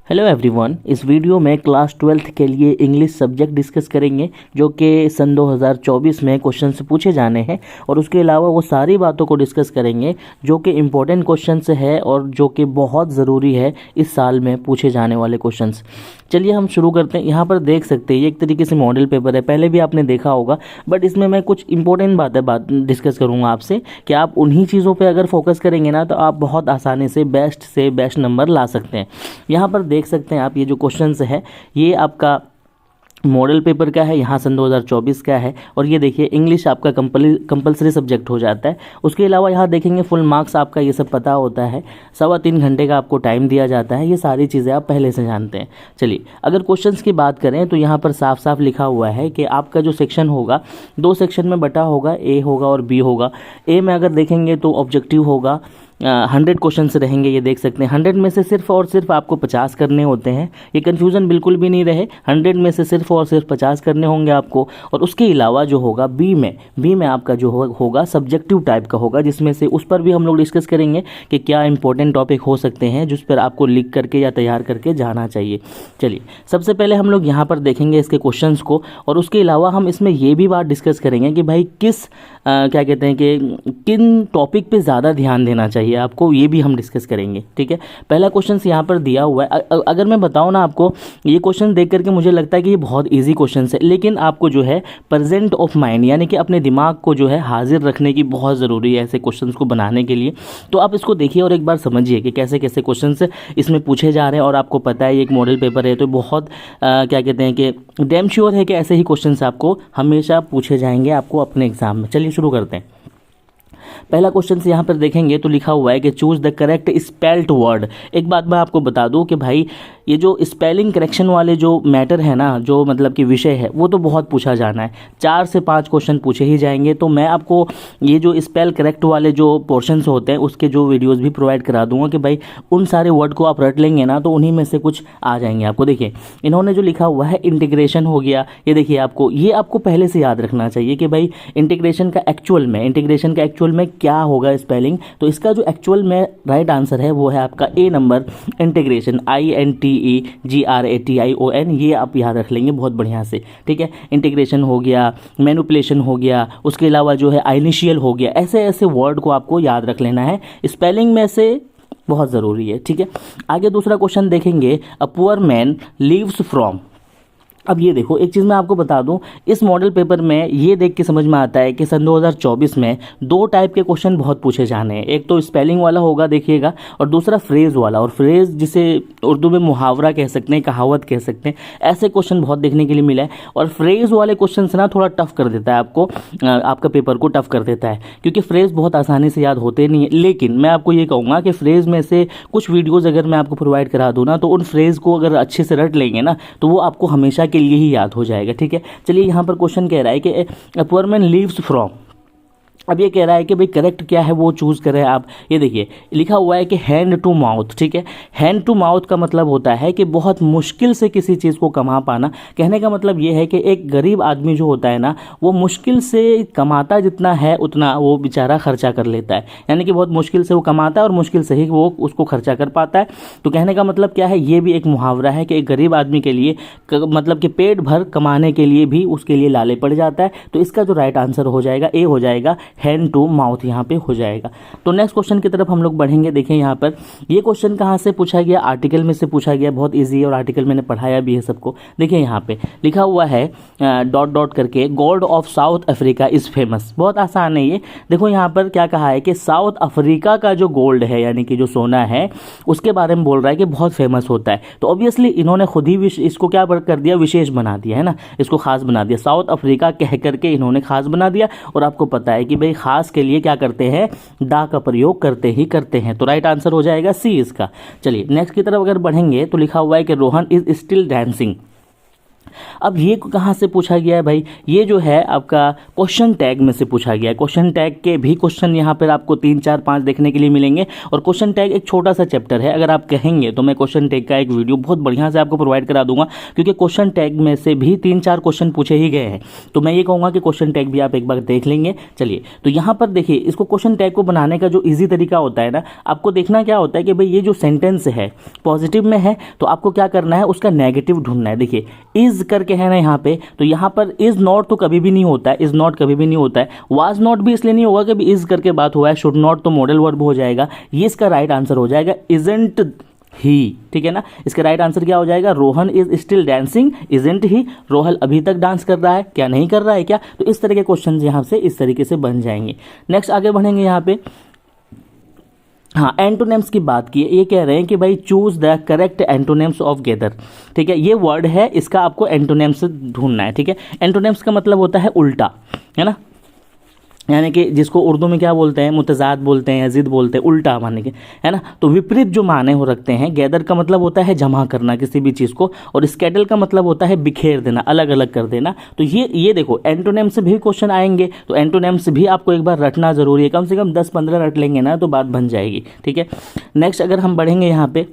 Hello everyone, इस video में class 12th के लिए इंग्लिश सब्जेक्ट डिस्कस करेंगे जो कि सन 2024 में क्वेश्चन से पूछे जाने हैं। और उसके अलावा वो सारी बातों को डिस्कस करेंगे जो कि इम्पोर्टेंट क्वेश्चन है और जो कि बहुत ज़रूरी है इस साल में पूछे जाने वाले क्वेश्चंस। चलिए हम शुरू करते हैं। यहाँ पर देख सकते हैं ये एक तरीके से मॉडल पेपर है, पहले भी आपने देखा होगा, बट इसमें मैं कुछ इंपॉर्टेंट बात डिस्कस करूँगा आपसे कि आप उन्हीं चीज़ों पे अगर फोकस करेंगे ना तो आप बहुत आसानी से बेस्ट नंबर ला सकते हैं। यहाँ पर देख सकते हैं आप, ये जो क्वेश्चंस है ये आपका मॉडल पेपर का है, यहाँ सन 2024 का है। और ये देखिए इंग्लिश आपका कंपलसरी सब्जेक्ट हो जाता है। उसके अलावा यहाँ देखेंगे फुल मार्क्स आपका ये सब पता होता है, 3.25 घंटे का आपको टाइम दिया जाता है। ये सारी चीज़ें आप पहले से जानते हैं। चलिए अगर क्वेश्चंस की बात करें तो यहाँ पर साफ साफ लिखा हुआ है कि आपका जो सेक्शन होगा 2 सेक्शन में बटा होगा, ए होगा और बी होगा। ए में अगर देखेंगे तो ऑब्जेक्टिव होगा, 100 क्वेश्चंस रहेंगे। ये देख सकते हैं 100 में से सिर्फ और सिर्फ आपको 50 करने होते हैं। ये कन्फ्यूज़न बिल्कुल भी नहीं रहे, 100 में से सिर्फ और सिर्फ 50 करने होंगे आपको। और उसके अलावा जो होगा बी में आपका जो होगा सब्जेक्टिव टाइप का होगा, जिसमें से उस पर भी हम लोग डिस्कस करेंगे कि क्या इंपॉर्टेंट टॉपिक हो सकते हैं जिस पर आपको लिख करके या तैयार करके जाना चाहिए। चलिए सबसे पहले हम लोग यहाँ पर देखेंगे इसके क्वेश्चंस को, और उसके अलावा हम इसमें ये भी बात डिस्कस करेंगे कि भाई क्या कहते हैं कि किन टॉपिक पे ज़्यादा ध्यान देना चाहिए आपको, ये भी हम डिस्कस करेंगे। ठीक है, पहला क्वेश्चन यहाँ पर दिया हुआ है। अगर मैं बताऊँ ना आपको, ये क्वेश्चन देख करके मुझे लगता है कि ये बहुत इजी क्वेश्चन है, लेकिन आपको जो है प्रेजेंट ऑफ माइंड यानी कि अपने दिमाग को जो है हाजिर रखने की बहुत ज़रूरी है ऐसे क्वेश्चन को बनाने के लिए। तो आप इसको देखिए और एक बार समझिए कि कैसे कैसे क्वेश्चन इसमें पूछे जा रहे हैं। और आपको पता है ये एक मॉडल पेपर है, तो बहुत क्या कहते हैं कि डैम श्योर है कि ऐसे ही क्वेश्चन आपको हमेशा पूछे जाएंगे आपको अपने एग्जाम में। चलिए शुरू करते हैं। पहला क्वेश्चन यहाँ पर देखेंगे तो लिखा हुआ है कि choose the correct spelled word. एक बात मैं आपको बता दूं कि भाई ये जो स्पेलिंग करेक्शन वाले जो मैटर है ना, जो मतलब कि विषय है, वो तो बहुत पूछा जाना है। 4 से 5 क्वेश्चन पूछे ही जाएंगे। तो मैं आपको ये जो स्पेल करेक्ट वाले जो पोर्शंस होते हैं उसके जो वीडियोज़ भी प्रोवाइड करा दूंगा कि भाई उन सारे वर्ड को आप रट लेंगे ना तो उन्हीं में से कुछ आ जाएंगे आपको। देखिए इन्होंने जो लिखा हुआ है इंटीग्रेशन हो गया, ये देखिए आपको पहले से याद रखना चाहिए कि भाई इंटीग्रेशन का एक्चुअल में क्या होगा स्पेलिंग। तो इसका जो एक्चुअल में राइट आंसर है वो है आपका ए नंबर, इंटीग्रेशन, INTEGRATION। ये आप याद रख लेंगे बहुत बढ़िया से। ठीक है, इंटीग्रेशन हो गया, मैनिपुलेशन हो गया, उसके अलावा जो है इनिशियल हो गया। ऐसे ऐसे वर्ड को आपको याद रख लेना है, स्पेलिंग में से बहुत ज़रूरी है। ठीक है, आगे दूसरा क्वेश्चन देखेंगे, a poor man lives from. अब ये देखो एक चीज़ मैं आपको बता दूं, इस मॉडल पेपर में ये देख के समझ में आता है कि सन 2024 में 2 टाइप के क्वेश्चन बहुत पूछे जाने हैं। एक तो स्पेलिंग वाला होगा देखिएगा, और दूसरा फ्रेज वाला। और फ्रेज जिसे उर्दू में मुहावरा कह सकते हैं, कहावत कह सकते हैं, ऐसे क्वेश्चन बहुत देखने के लिए मिला है। और फ्रेज वाले क्वेश्चन ना थोड़ा टफ कर देता है आपको, आपका पेपर को टफ कर देता है, क्योंकि फ्रेज बहुत आसानी से याद होते नहीं है। लेकिन मैं आपको ये कहूँगा कि फ्रेज में से कुछ वीडियोज़ अगर मैं आपको प्रोवाइड करा दूँ ना, तो उन फ्रेज को अगर अच्छे से रट लेंगे ना तो वो आपको हमेशा के लिए ही याद हो जाएगा। ठीक है, चलिए यहाँ पर क्वेश्चन कह रहा है कि अ पुअर मैन लीव्स फ्रॉम। अब ये कह रहा है कि भाई करेक्ट क्या है वो चूज़ करें आप। ये देखिए लिखा हुआ है कि हैंड टू माउथ। ठीक है, हैंड टू माउथ का मतलब होता है कि बहुत मुश्किल से किसी चीज़ को कमा पाना। कहने का मतलब ये है कि एक गरीब आदमी जो होता है ना, वो मुश्किल से कमाता जितना है उतना वो बेचारा खर्चा कर लेता है। यानी कि बहुत मुश्किल से वो कमाता है और मुश्किल से ही वो उसको खर्चा कर पाता है। तो कहने का मतलब क्या है, ये भी एक मुहावरा है कि एक गरीब आदमी के लिए मतलब कि पेट भर कमाने के लिए भी उसके लिए लाले पड़ जाता है। तो इसका जो राइट आंसर हो जाएगा ए हो जाएगा, हैंड टू माउथ यहाँ पे हो जाएगा। तो नेक्स्ट क्वेश्चन की तरफ हम लोग बढ़ेंगे। देखें यहाँ पर ये क्वेश्चन कहाँ से पूछा गया, आर्टिकल में से पूछा गया। बहुत इजी है और आर्टिकल मैंने पढ़ाया भी है सबको। देखिए यहाँ पे लिखा हुआ है डॉट डॉट करके, gold of south Africa is famous. बहुत आसान है ये। देखो यहाँ पर क्या कहा है कि साउथ अफ्रीका का जो गोल्ड है यानी कि जो सोना है उसके बारे में बोल रहा है कि बहुत फेमस होता है। तो ऑब्वियसली इन्होंने खुद ही इसको क्या कर दिया, विशेष बना दिया है ना, इसको खास बना दिया। साउथ अफ्रीका कह करके इन्होंने खास बना दिया। और आपको पता है कि भाई खास के लिए क्या करते हैं, दा का प्रयोग करते हैं। तो राइट आंसर हो जाएगा सी इसका। चलिए नेक्स्ट की तरफ अगर बढ़ेंगे तो लिखा हुआ है कि रोहन इज स्टिल डांसिंग। अब ये कहाँ से पूछा गया है भाई, ये जो है आपका क्वेश्चन टैग में से पूछा गया है। क्वेश्चन टैग के भी क्वेश्चन यहाँ पर आपको 3 4 5 देखने के लिए मिलेंगे। और क्वेश्चन टैग एक छोटा सा चैप्टर है, अगर आप कहेंगे तो मैं क्वेश्चन टैग का एक वीडियो बहुत बढ़िया से आपको प्रोवाइड करा दूंगा, क्योंकि क्वेश्चन टैग में से भी 3 4 क्वेश्चन पूछे ही गए हैं। तो मैं ये कहूँगा कि क्वेश्चन टैग भी आप एक बार देख लेंगे। चलिए, तो यहाँ पर देखिए, इसको क्वेश्चन टैग को बनाने का जो ईजी तरीका होता है ना, आपको देखना क्या होता है कि भाई ये जो सेंटेंस है पॉजिटिव में है तो आपको क्या करना है, उसका नेगेटिव ढूंढना है। देखिए इज करके है ना यहाँ पे, तो यहाँ पर इज नॉट तो कभी भी नहीं होता है, इज नॉट कभी भी नहीं होता है। वाज नॉट भी इसलिए नहीं होगा कि भी इज करके बात हुआ है। शुड नॉट तो मॉडल वर्ब हो जाएगा, ये इसका राइट आंसर हो जाएगा। इजंट ही, ठीक है ना, इसका राइट आंसर क्या हो जाएगा, Rohan is still dancing isn't he, Rohan अभी तक डांस कर रहा है क्या, नहीं कर रहा है क्या। तो इस तरह के क्वेश्चन यहाँ से इस तरीके से बन जाएंगे। नेक्स्ट आगे बढ़ेंगे यहाँ पे। हाँ, एंटोनिम्स की बात की है, ये कह रहे हैं कि भाई choose the correct antonyms of gather. ठीक है, ये वर्ड है, इसका आपको एंटोनिम्स ढूंढना है। ठीक है, एंटोनिम्स का मतलब होता है उल्टा, है ना, यानी कि जिसको उर्दू में क्या बोलते हैं, मुतजाद बोलते हैं या जिद बोलते हैं, उल्टा माने के, है ना। तो विपरीत जो माने हो रखते हैं। गैदर का मतलब होता है जमा करना किसी भी चीज़ को, और स्कैटल का मतलब होता है बिखेर देना, अलग अलग कर देना। तो ये देखो एंटोनिम्स से भी क्वेश्चन आएंगे, तो एंटोनिम्स भी आपको एक बार रटना जरूरी है, कम से कम 10-15 रट लेंगे ना तो बात बन जाएगी। ठीक है, नेक्स्ट अगर हम बढ़ेंगे यहाँ पे,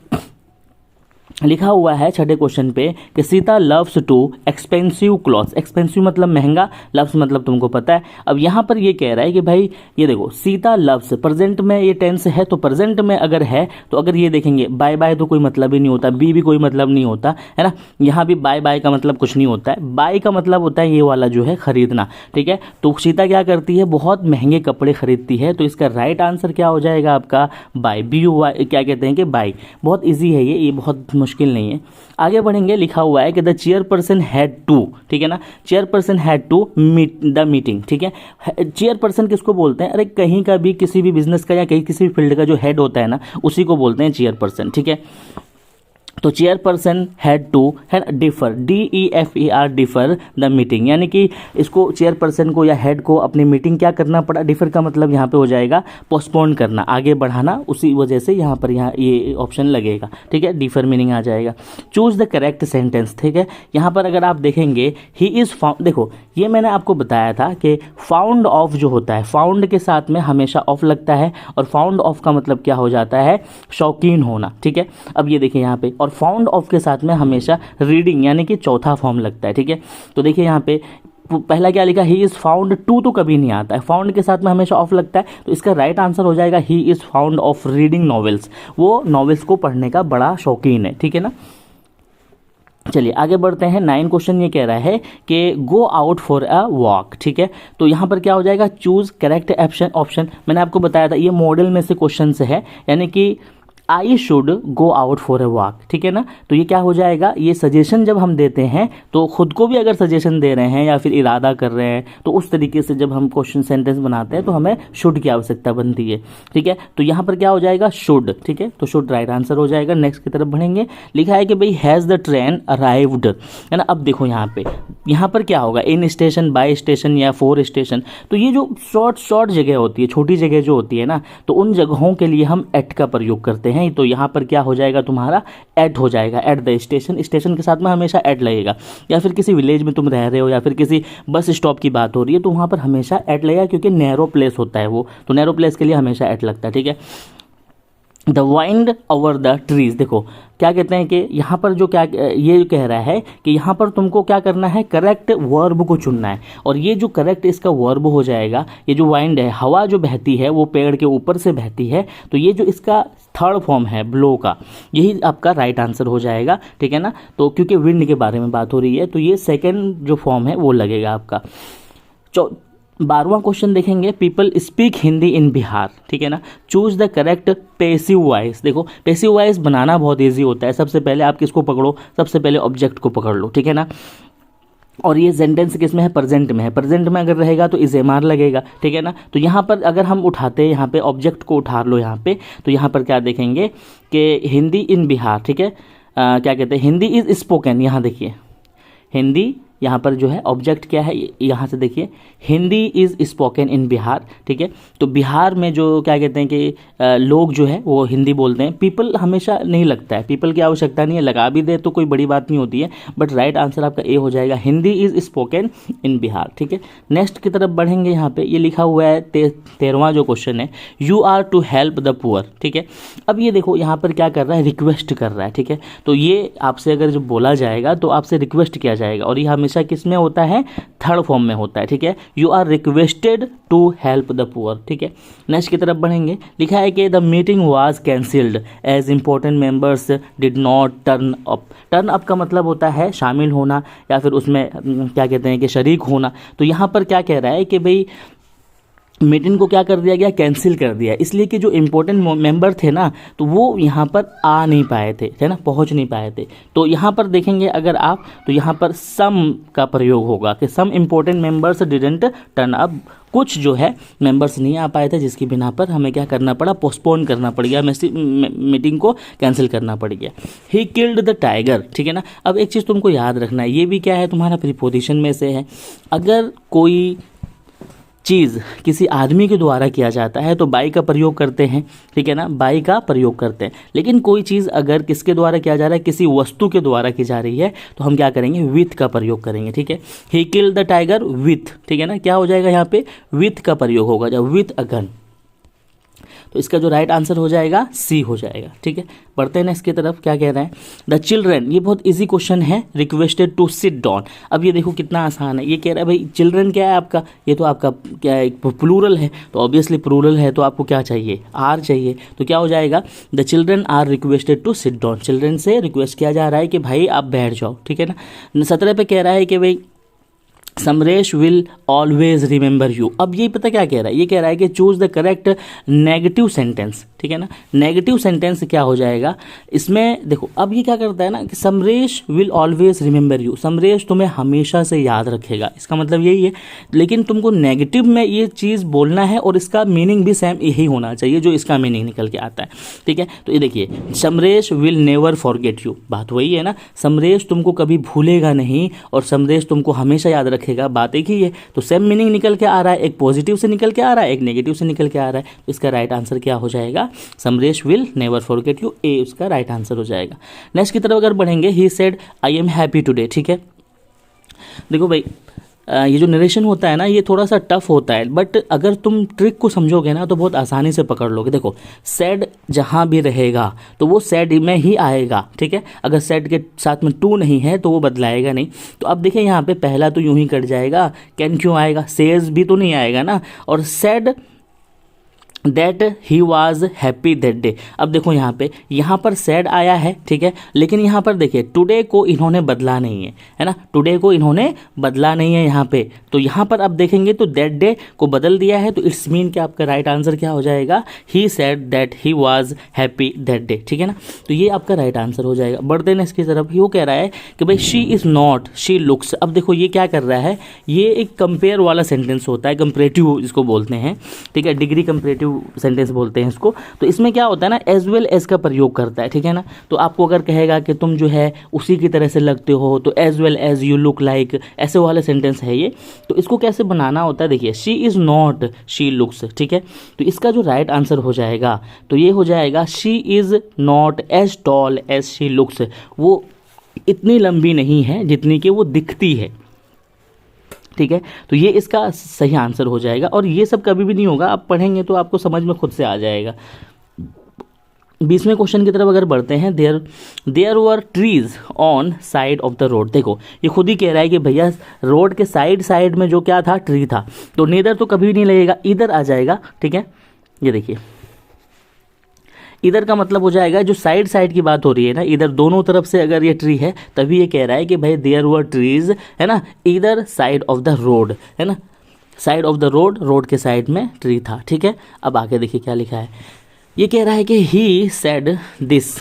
लिखा हुआ है छठे क्वेश्चन पे कि Sita loves too expensive clothes. Expensive मतलब महंगा, लव्स मतलब तुमको पता है। अब यहाँ पर ये कह रहा है कि भाई ये देखो सीता लव्स, प्रेजेंट में ये टेंस है, तो प्रेजेंट में अगर है तो अगर ये देखेंगे बाय बाय तो कोई मतलब ही नहीं होता, बी भी कोई मतलब नहीं होता, है ना। यहाँ भी बाय बाय का मतलब कुछ नहीं होता है, बाय का मतलब होता है ये वाला जो है खरीदना। ठीक है, तो सीता क्या करती है, बहुत महंगे कपड़े खरीदती है, तो इसका राइट आंसर क्या हो जाएगा आपका बाय, BUY, क्या कहते हैं कि बाय। बहुत ईजी है ये बहुत मुश्किल नहीं है। आगे बढ़ेंगे, लिखा हुआ है कि द चेयरपर्सन हैड टू, ठीक है ना, chairperson had to meet the meeting. ठीक है, चेयरपर्सन किसको बोलते हैं, अरे कहीं का भी किसी भी बिजनेस का या कहीं किसी भी फील्ड का जो हेड होता है ना, उसी को बोलते हैं चेयरपर्सन। ठीक है, तो चेयरपर्सन हैड टू है differ, DEFER differ the meeting, यानी कि इसको चेयरपर्सन को या हेड को अपनी मीटिंग क्या करना पड़ा। डिफर का मतलब यहाँ पे हो जाएगा पोस्टपोन करना, आगे बढ़ाना, उसी वजह से यहाँ पर ये ऑप्शन लगेगा। ठीक है, डिफर मीनिंग आ जाएगा। Choose the correct sentence. ठीक है, यहाँ पर अगर आप देखेंगे ही इज़ फाउंड, देखो ये मैंने आपको बताया था कि फाउंड ऑफ जो होता है, फाउंड के साथ में हमेशा ऑफ लगता है, और फाउंड ऑफ का मतलब क्या हो जाता है, शौकीन होना। ठीक है, अब ये देखिए यहाँ पे, और फाउंड ऑफ के साथ में हमेशा रीडिंग यानी कि चौथा फॉर्म लगता है। ठीक है, तो देखिए यहाँ पे पहला क्या लिखा, ही इज़ फाउंड टू तो कभी नहीं आता है, फाउंड के साथ में हमेशा ऑफ लगता है, तो इसका राइट आंसर हो जाएगा he is found of reading novels, वो नॉवेल्स को पढ़ने का बड़ा शौकीन है। ठीक है ना, चलिए आगे बढ़ते हैं। 9 क्वेश्चन ये कह रहा है कि go out for a walk. ठीक है, तो यहाँ पर क्या हो जाएगा, चूज करेक्ट ऑप्शन। मैंने आपको बताया था ये मॉडल में से क्वेश्चन से है, यानी कि I should go out for a walk. ठीक है ना, तो ये क्या हो जाएगा, ये सजेशन जब हम देते हैं तो खुद को भी अगर सजेशन दे रहे हैं या फिर इरादा कर रहे हैं, तो उस तरीके से जब हम क्वेश्चन सेंटेंस बनाते हैं तो हमें शुड की आवश्यकता बनती है। ठीक है, तो यहाँ पर क्या हो जाएगा, शुड। ठीक है, तो शुड राइट आंसर हो जाएगा। नेक्स्ट की तरफ बढ़ेंगे, लिखा है कि भाई हैज़ द ट्रेन अराइव्ड, है ना। अब देखो यहाँ पर क्या होगा, इन स्टेशन, बाय स्टेशन या फॉर स्टेशन। तो ये जो शॉर्ट जगह होती है, छोटी जगह जो होती है ना, तो उन जगहों के लिए हम एट का प्रयोग करते हैं। तो यहाँ पर क्या हो जाएगा, तुम्हारा एट हो जाएगा, एट द स्टेशन। स्टेशन के साथ में हमेशा एट लगेगा, या फिर किसी विलेज में तुम रह रहे हो या फिर किसी बस स्टॉप की बात हो रही है तो वहाँ पर हमेशा एट लगेगा, क्योंकि नैरो प्लेस होता है वो, तो नैरो प्लेस के लिए हमेशा एट लगता है। ठीक है, the wind over the trees. देखो क्या कहते हैं कि यहाँ पर जो क्या ये कह रहा है कि यहाँ पर तुमको क्या करना है, करेक्ट वर्ब को चुनना है, और ये जो करेक्ट इसका वर्ब हो जाएगा, ये जो वाइंड है, हवा जो बहती है वो पेड़ के ऊपर से बहती है, तो ये जो इसका थर्ड फॉर्म है ब्लो का, यही आपका राइट आंसर हो जाएगा। ठीक है ना, तो क्योंकि विंड के बारे में बात हो रही है तो ये सेकेंड जो फॉर्म है वो लगेगा आपका। 12वां क्वेश्चन देखेंगे, पीपल स्पीक हिंदी इन बिहार। ठीक है ना, choose the correct passive voice. देखो पैसिव वॉइस बनाना बहुत ईजी होता है। सबसे पहले आप किसको पकड़ो, सबसे पहले ऑब्जेक्ट को पकड़ लो। ठीक है ना, और ये सेंटेंस किस में है, प्रेजेंट में है। प्रेजेंट में अगर रहेगा तो इज एम आर लगेगा। ठीक है ना, तो यहाँ पर अगर हम उठाते हैं, यहाँ पे ऑब्जेक्ट को उठा लो यहाँ पे, तो यहाँ पर क्या देखेंगे कि हिंदी इन बिहार। ठीक है, क्या कहते हैं, हिंदी इज स्पोकन। यहाँ देखिए हिंदी यहाँ पर जो है ऑब्जेक्ट क्या है, यहाँ से देखिए, Hindi is spoken in Bihar, ठीक है। तो बिहार में जो क्या कहते हैं कि लोग जो है वो हिंदी बोलते हैं। पीपल हमेशा नहीं लगता है, पीपल की आवश्यकता नहीं है, लगा भी दे तो कोई बड़ी बात नहीं होती है, बट राइट आंसर आपका ए हो जाएगा, Hindi is spoken in Bihar, ठीक है। नेक्स्ट की तरफ बढ़ेंगे, यहाँ पे ये लिखा हुआ है 13वां जो क्वेश्चन है, you are to help the poor, ठीक है। अब ये देखो यहाँ पर क्या कर रहा है, रिक्वेस्ट कर रहा है, ठीक है। तो ये आपसे अगर जो बोला जाएगा तो आपसे रिक्वेस्ट किया जाएगा, और ये हमेशा किस में होता है, थर्ड फॉर्म में होता है, ठीक है। You are requested to help the poor, ठीक है। नेक्स्ट की तरफ बढ़ेंगे, लिखा है कि the meeting was cancelled as important members did not turn up. Turn up का मतलब होता है शामिल होना या फिर उसमें क्या कहते हैं कि शरीक होना। तो यहाँ पर क्या कह रहा है कि भाई मीटिंग को क्या कर दिया गया, कैंसिल कर दिया, इसलिए कि जो इम्पोर्टेंट मेंबर थे ना तो वो यहाँ पर आ नहीं पाए थे, है ना, पहुँच नहीं पाए थे। तो यहाँ पर देखेंगे अगर आप, तो यहाँ पर सम का प्रयोग होगा कि some important members didn't turn up, कुछ जो है मेंबर्स नहीं आ पाए थे जिसकी बिना पर हमें क्या करना पड़ा, पोस्टपोन करना पड़ गया, मीटिंग को कैंसिल करना पड़ गया। ही किल्ड द टाइगर, ठीक है ना। अब एक चीज़ तुमको याद रखना है, ये भी क्या है, तुम्हारा प्रीपोजिशन में से है। अगर कोई चीज़ किसी आदमी के द्वारा किया जाता है तो बाई का प्रयोग करते हैं, ठीक है ना, बाई का प्रयोग करते हैं। लेकिन कोई चीज़ अगर किसके द्वारा किया जा रहा है, किसी वस्तु के द्वारा की जा रही है, तो हम क्या करेंगे, विथ का प्रयोग करेंगे, ठीक है। He killed the tiger with, ठीक है ना, क्या हो जाएगा यहाँ पे, विथ का प्रयोग होगा, जब विथ अ गन। तो इसका जो राइट आंसर हो जाएगा सी हो जाएगा, ठीक है। बढ़ते हैं इसकी तरफ, क्या कह रहे हैं, द चिल्ड्रन, ये बहुत इजी क्वेश्चन है, रिक्वेस्टेड टू सिट डाउन। अब ये देखो कितना आसान है, ये कह रहा है भाई चिल्ड्रन क्या है आपका, ये तो आपका क्या है, प्लूरल है, तो ऑब्वियसली प्लूरल है तो आपको क्या चाहिए, आर चाहिए। तो क्या हो जाएगा, the children are requested to sit down, children से रिक्वेस्ट किया जा रहा है कि भाई आप बैठ जाओ, ठीक है ना। 17 पे कह रहा है कि भाई Samaresh will always remember you. अब ये पता क्या कह रहा है, ये कह रहा है कि choose the correct negative sentence, ठीक है ना। नेगेटिव सेंटेंस क्या हो जाएगा इसमें, देखो अब ये क्या करता है ना कि Samaresh will always remember you, Samaresh तुम्हें हमेशा से याद रखेगा, इसका मतलब यही है। लेकिन तुमको नेगेटिव में ये चीज़ बोलना है और इसका मीनिंग भी सेम यही होना चाहिए जो इसका मीनिंग निकल के आता है, ठीक है। तो ये देखिए, Samaresh will never forget you, बात वही है ना, समरेश तुमको कभी भूलेगा नहीं और समरेश तुमको हमेशा याद रखेगा, बात एक ही है। तो सेम मीनिंग निकल के आ रहा है, एक पॉजिटिव से निकल के आ रहा है, एक नेगेटिव से निकल के आ रहा है। तो इसका राइट आंसर क्या हो जाएगा, Samaresh will never forget you, ए उसका राइट आंसर हो जाएगा। नेक्स्ट की तरफ अगर बढ़ेंगे, he said I am happy today, ठीक है। देखो भाई ये जो नरेशन होता है ना ये थोड़ा सा टफ होता है, बट अगर तुम ट्रिक को समझोगे ना तो बहुत आसानी से पकड़ लोगे। देखो सेड जहाँ भी रहेगा तो वो सेड में ही आएगा, ठीक है। अगर सेड के साथ में टू नहीं है तो वो बदलाएगा नहीं। तो अब देखिए यहाँ पे पहला तो यूं ही कट जाएगा, कैन क्यों आएगा, सेज भी तो नहीं आएगा ना, और said that he was happy that day. अब देखो यहाँ पर सैड आया है, ठीक है, लेकिन यहाँ पर देखिए टुडे को इन्होंने बदला नहीं है ना, टुडे को इन्होंने बदला नहीं है यहाँ पे। तो यहाँ पर अब देखेंगे तो दैट डे को बदल दिया है, तो इट्स मीन कि आपका राइट आंसर क्या हो जाएगा, he said that he was happy that day, ठीक है ना। तो ये आपका राइट आंसर हो जाएगा। बढ़ते हैं इसकी तरफ, वो कह रहा है कि भाई she is not she looks. अब देखो ये क्या कर रहा है, ये एक कंपेयर वाला सेंटेंस होता है, कंपेरेटिव इसको बोलते हैं, ठीक है, डिग्री कंपेरेटिव सेंटेंस बोलते हैं इसको। तो इसमें क्या होता है ना, एज वेल एज का प्रयोग करता है, ठीक है ना। तो आपको अगर कहेगा कि तुम जो है उसी की तरह से लगते हो तो as well as you look like, ऐसे वाला सेंटेंस है ये। तो इसको कैसे बनाना होता है, देखिए she is not she looks, ठीक है। तो इसका जो राइट आंसर हो जाएगा तो ये हो जाएगा she is not as tall as she looks. वो इतनी लंबी नहीं है जितनी कि वो दिखती है, ठीक है। तो ये इसका सही आंसर हो जाएगा। और ये सब कभी भी नहीं होगा, आप पढ़ेंगे तो आपको समझ में खुद से आ जाएगा। 20वें क्वेश्चन की तरफ अगर बढ़ते हैं, there were trees on side of the road. देखो ये खुद ही कह रहा है कि भैया रोड के साइड में जो क्या था, ट्री था। तो नीदर तो कभी भी नहीं लगेगा, इधर आ जाएगा, ठीक है। ये देखिए इधर का मतलब हो जाएगा जो साइड की बात हो रही है ना, इधर दोनों तरफ से अगर ये ट्री है तभी ये कह रहा है कि भाई देयर वर ट्रीज, है ना, इधर साइड ऑफ द रोड, है ना, side of the road, road के साइड में ट्री था, ठीक है। अब आगे देखिए क्या लिखा है, ये कह रहा है कि ही सेड दिस,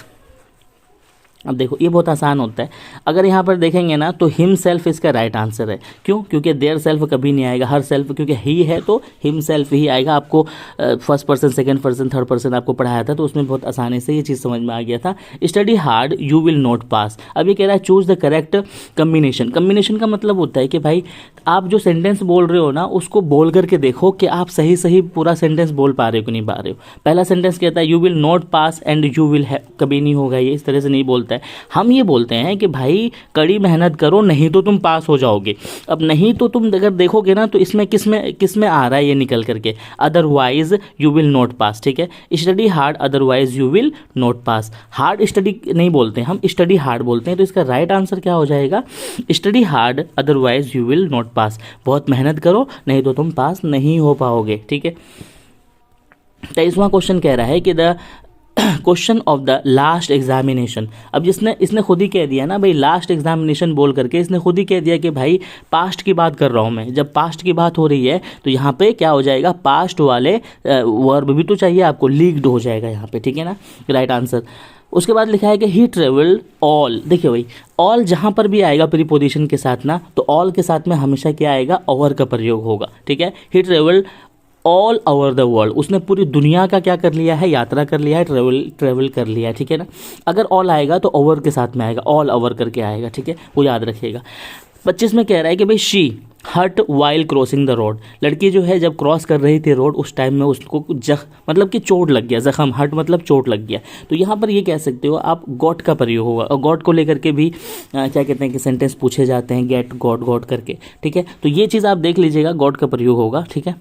अब देखो ये बहुत आसान होता है, अगर यहाँ पर देखेंगे ना तो हिम सेल्फ इसका राइट आंसर है। क्यों? क्योंकि देयर सेल्फ कभी नहीं आएगा, हर सेल्फ, क्योंकि ही है तो हिम सेल्फ ही आएगा। आपको first person, second person, third person आपको पढ़ाया था तो उसमें बहुत आसानी से ये चीज़ समझ में आ गया था। Study hard you will not pass. अब ये कह रहा है choose the correct combination. Combination का मतलब होता है कि भाई आप जो सेंटेंस बोल रहे हो ना उसको बोल करके देखो कि आप सही सही पूरा सेंटेंस बोल पा रहे हो कि नहीं पा रहे हो। पहला सेंटेंस कहता है you will not pass and you will have, कभी नहीं होगा, ये इस तरह से नहीं बोलता है। हम ये बोलते हैं कि भाई कड़ी मेहनत करो नहीं तो तुम पास हो जाओगे। अब नहीं तो तुम अगर देखोगे ना तो इसमें किस में आ रहा है ये निकल करके, otherwise you will not pass. ठीक है, study hard otherwise you will not pass. Hard study नहीं बोलते हम, स्टडी हार्ड बोलते हैं। तो इसका राइट आंसर क्या हो जाएगा? Study hard otherwise you will not pass. बहुत मेहनत करो नहीं तो तुम पास नहीं हो पाओगे। ठीक है, 23वां क्वेश्चन कह रहा है कि the question of the last examination. अब इसने खुद ही कह दिया ना भाई, लास्ट एग्जामिनेशन बोल करके इसने खुद ही कह दिया कि भाई पास्ट की बात कर रहा हूँ मैं। जब पास्ट की बात हो रही है तो यहाँ पे क्या हो जाएगा, पास्ट वाले वर्ब भी तो चाहिए आपको, लीक्ड हो जाएगा यहाँ पे। ठीक है ना, राइट आंसर। उसके बाद लिखा है कि ही ट्रेवल्ड ऑल। देखिए भाई ऑल जहाँ पर भी आएगा प्रीपोजिशन के साथ ना, तो ऑल के साथ में हमेशा क्या आएगा, ओवर का प्रयोग होगा। ठीक है, he travelled all over the world. उसने पूरी दुनिया का क्या कर लिया है, यात्रा कर लिया है, ट्रेवल कर लिया है। ठीक है ना, अगर ऑल आएगा तो ओवर के साथ में आएगा, ऑल ओवर करके आएगा। ठीक है, वो याद रखिएगा। 25 में कह रहा है कि भाई she hurt while crossing the road. लड़की जो है जब क्रॉस कर रही थी रोड उस टाइम में उसको मतलब कि चोट लग गया, जख्म, हर्ट मतलब चोट लग गया। तो यहाँ पर ये कह सकते हो आप गॉट का प्रयोग होगा, और गॉट को लेकर के भी क्या कहते हैं कि सेंटेंस पूछे जाते हैं, गेट गॉट करके। ठीक है, तो ये चीज़ आप देख लीजिएगा, गॉट का प्रयोग होगा। ठीक है,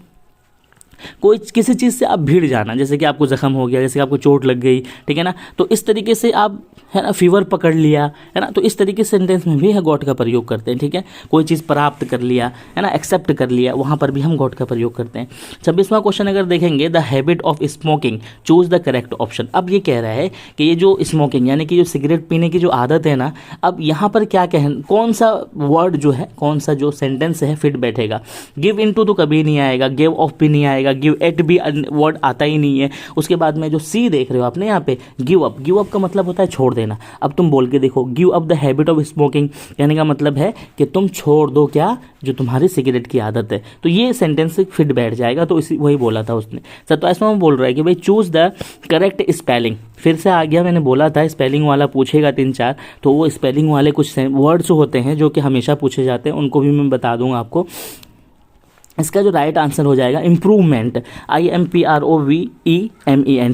कोई किसी चीज़ से आप भीड़ जाना, जैसे कि आपको जख्म हो गया, जैसे कि आपको चोट लग गई। ठीक है ना, तो इस तरीके से आप है ना फीवर पकड़ लिया है ना, तो इस तरीके से सेंटेंस में भी है गॉट का प्रयोग करते हैं। ठीक है, कोई चीज़ प्राप्त कर लिया है ना, एक्सेप्ट कर लिया, वहाँ पर भी हम गॉट का प्रयोग करते हैं। 26वां क्वेश्चन अगर देखेंगे, the habit of smoking choose the correct option. अब ये कह रहा है कि ये जो स्मोकिंग यानी कि जो सिगरेट पीने की जो आदत है ना, अब यहाँ पर क्या कौन सा वर्ड जो है, कौन सा जो सेंटेंस है फिट बैठेगा। गिव इन टू तो कभी नहीं आएगा, गिव ऑफ भी नहीं आएगा, गिव एट भी वर्ड आता ही नहीं है। उसके बाद में जो सी देख रहे हो आपने यहाँ पे, गिव अप का मतलब होता है छोड़ देना। अब तुम बोल के देखो, give up the habit of smoking, कहने का मतलब है कि तुम छोड़ दो क्या, जो तुम्हारी सिगरेट की आदत है। तो ये सेंटेंस फिट बैठ जाएगा, तो इसी वही बोला था उसने। 27वां में बोल रहा है कि भाई चूज द करेक्ट स्पेलिंग। फिर से आ गया, मैंने बोला था स्पेलिंग वाला पूछेगा 3-4, तो वो स्पेलिंग वाले कुछ वर्ड्स होते हैं जो कि हमेशा पूछे जाते हैं, उनको भी मैं बता दूंगा आपको। इसका जो राइट आंसर हो जाएगा इम्प्रूवमेंट, IMPROVEMENT,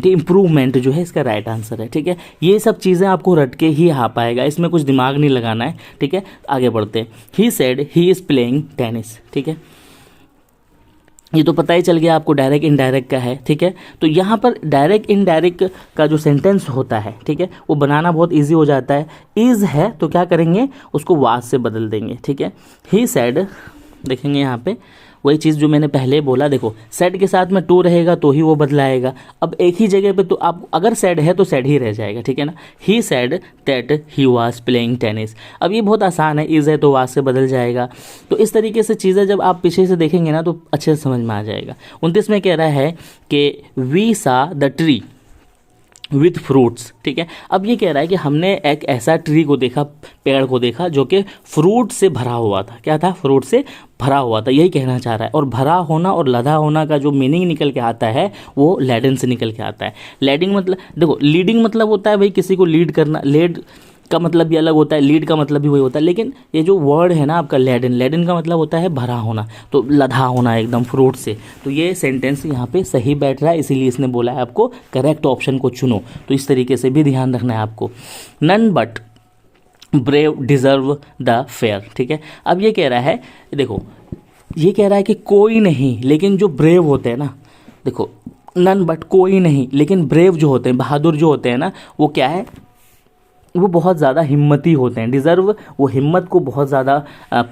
इम्प्रूवमेंट जो है इसका राइट आंसर है। ठीक है, ये सब चीज़ें आपको रट के ही आ पाएगा, इसमें कुछ दिमाग नहीं लगाना है। ठीक है, आगे बढ़ते हैं। He said he is playing tennis. ठीक है, ये तो पता ही चल गया आपको डायरेक्ट इनडायरेक्ट का है। ठीक है, तो यहाँ पर डायरेक्ट इनडायरेक्ट का जो सेंटेंस होता है, ठीक है, वो बनाना बहुत इजी हो जाता है। इज़ है तो क्या करेंगे, उसको वाज से बदल देंगे। ठीक है, ही सेड, देखेंगे यहाँ पे वही चीज़ जो मैंने पहले बोला, देखो सेड के साथ में टू रहेगा तो ही वो बदलाएगा। अब एक ही जगह पे तो आप अगर सेड है तो सेड ही रह जाएगा। ठीक है ना, he said that he was playing tennis. अब ये बहुत आसान है, इज़ है तो वाज से बदल जाएगा। तो इस तरीके से चीज़ें जब आप पीछे से देखेंगे ना तो अच्छे से समझ में आ जाएगा। 29 में कह रहा है कि we saw the tree with fruits. ठीक है, अब ये कह रहा है कि हमने एक ऐसा ट्री को देखा, पेड़ को देखा जो कि फ्रूट से भरा हुआ था। क्या था, फ्रूट से भरा हुआ था, यही कहना चाह रहा है। और भरा होना और लदा होना का जो मीनिंग निकल के आता है वो लैडन से निकल के आता है। लैडिंग मतलब, देखो लीडिंग मतलब होता है भाई किसी को लीड करना, लेड का मतलब भी अलग होता है, लीड का मतलब भी वही होता है, लेकिन ये जो वर्ड है ना आपका लैडन, लैडन का मतलब होता है भरा होना, तो लदा होना एकदम फ्रूट से। तो ये सेंटेंस यहाँ पे सही बैठ रहा है, इसीलिए इसने बोला है आपको करेक्ट ऑप्शन को चुनो। तो इस तरीके से भी ध्यान रखना है आपको। None but brave deserve the fair. ठीक है, अब ये कह रहा है, देखो ये कह रहा है कि कोई नहीं, लेकिन जो ब्रेव होते हैं ना, देखो नन बट कोई नहीं, लेकिन ब्रेव जो होते हैं, बहादुर जो होते हैं ना, वो क्या है, वो बहुत ज़्यादा हिम्मती होते हैं। डिज़र्व, वो हिम्मत को बहुत ज़्यादा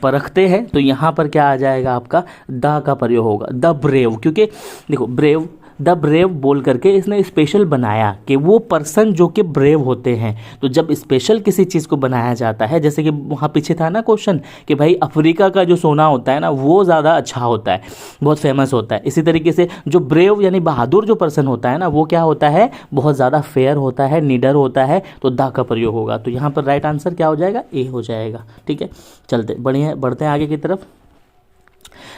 परखते हैं। तो यहाँ पर क्या आ जाएगा आपका द का प्रयोग होगा, द ब्रेव। क्योंकि देखो ब्रेव द ब्रेव बोल करके इसने स्पेशल बनाया कि वो पर्सन जो कि ब्रेव होते हैं। तो जब स्पेशल किसी चीज़ को बनाया जाता है, जैसे कि वहाँ पीछे था ना क्वेश्चन कि भाई अफ्रीका का जो सोना होता है ना वो ज़्यादा अच्छा होता है, बहुत फेमस होता है। इसी तरीके से जो ब्रेव यानी बहादुर जो पर्सन होता है ना वो क्या होता है, बहुत ज़्यादा फेयर होता है, निडर होता है। तो द का प्रयोग होगा। तो यहाँ पर राइट आंसर क्या हो जाएगा, ए हो जाएगा। ठीक है, चलते बढ़िया बढ़ते हैं आगे की तरफ।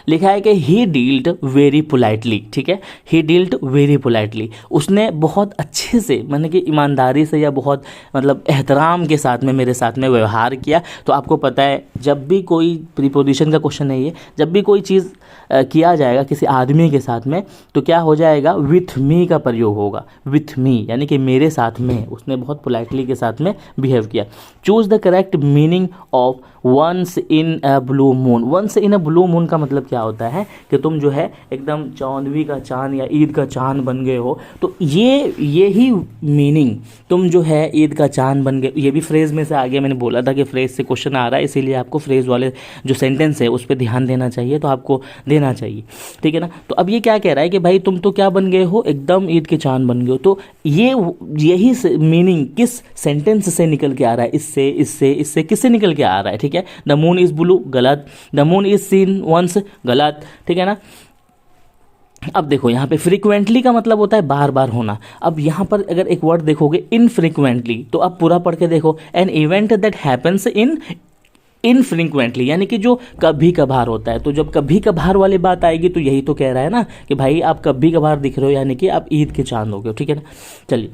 लिखा है कि ही डील्ड वेरी पोलाइटली। ठीक है, ही डील्ड वेरी पोलाइटली, उसने बहुत अच्छे से माने कि ईमानदारी से या बहुत मतलब एहतराम के साथ में मेरे साथ में व्यवहार किया। तो आपको पता है जब भी कोई प्रीपोजिशन का क्वेश्चन है ये, जब भी कोई चीज़ किया जाएगा किसी आदमी के साथ में तो क्या हो जाएगा, विथ मी का प्रयोग होगा। विथ मी यानी कि मेरे साथ में, उसने बहुत पोलाइटली के साथ में बिहेव किया। Choose the correct meaning of once in a blue moon. Once in a blue moon का मतलब क्या होता है कि तुम जो है एकदम चौंदवी का चांद या ईद का चांद बन गए हो। तो ये ही मीनिंग, तुम जो है ईद का चांद बन गए, ये भी फ्रेज में से आगे मैंने बोला था कि फ्रेज से क्वेश्चन आ रहा है, इसीलिए आपको फ्रेज वाले जो सेंटेंस है उस पर ध्यान देना चाहिए, तो आपको देना चाहिए। ठीक है ना। तो अब ये क्या कह रहा है कि भाई तुम तो क्या बन गए हो, एकदम ईद के चांद बन गए हो। तो यही मीनिंग किस सेंटेंस से निकल के आ रहा है, इससे इससे इससे किससे निकल के आ रहा है। ठीक है, द मून इज ब्लू, गलत। The moon is seen once, गलत। ठीक है ना। अब देखो यहाँ पे फ्रीक्वेंटली का मतलब होता है बार बार होना। अब यहाँ पर अगर एक वर्ड देखोगे इनफ्रीक्वेंटली, तो आप पूरा पढ़ के देखो, an event that happens infrequently यानी कि जो कभी कभार होता है। तो जब कभी कभार वाली बात आएगी तो यही तो कह रहा है ना कि भाई आप कभी कभार दिख रहे हो, यानी कि आप ईद के चांद हो गए। ठीक है ना। चलिए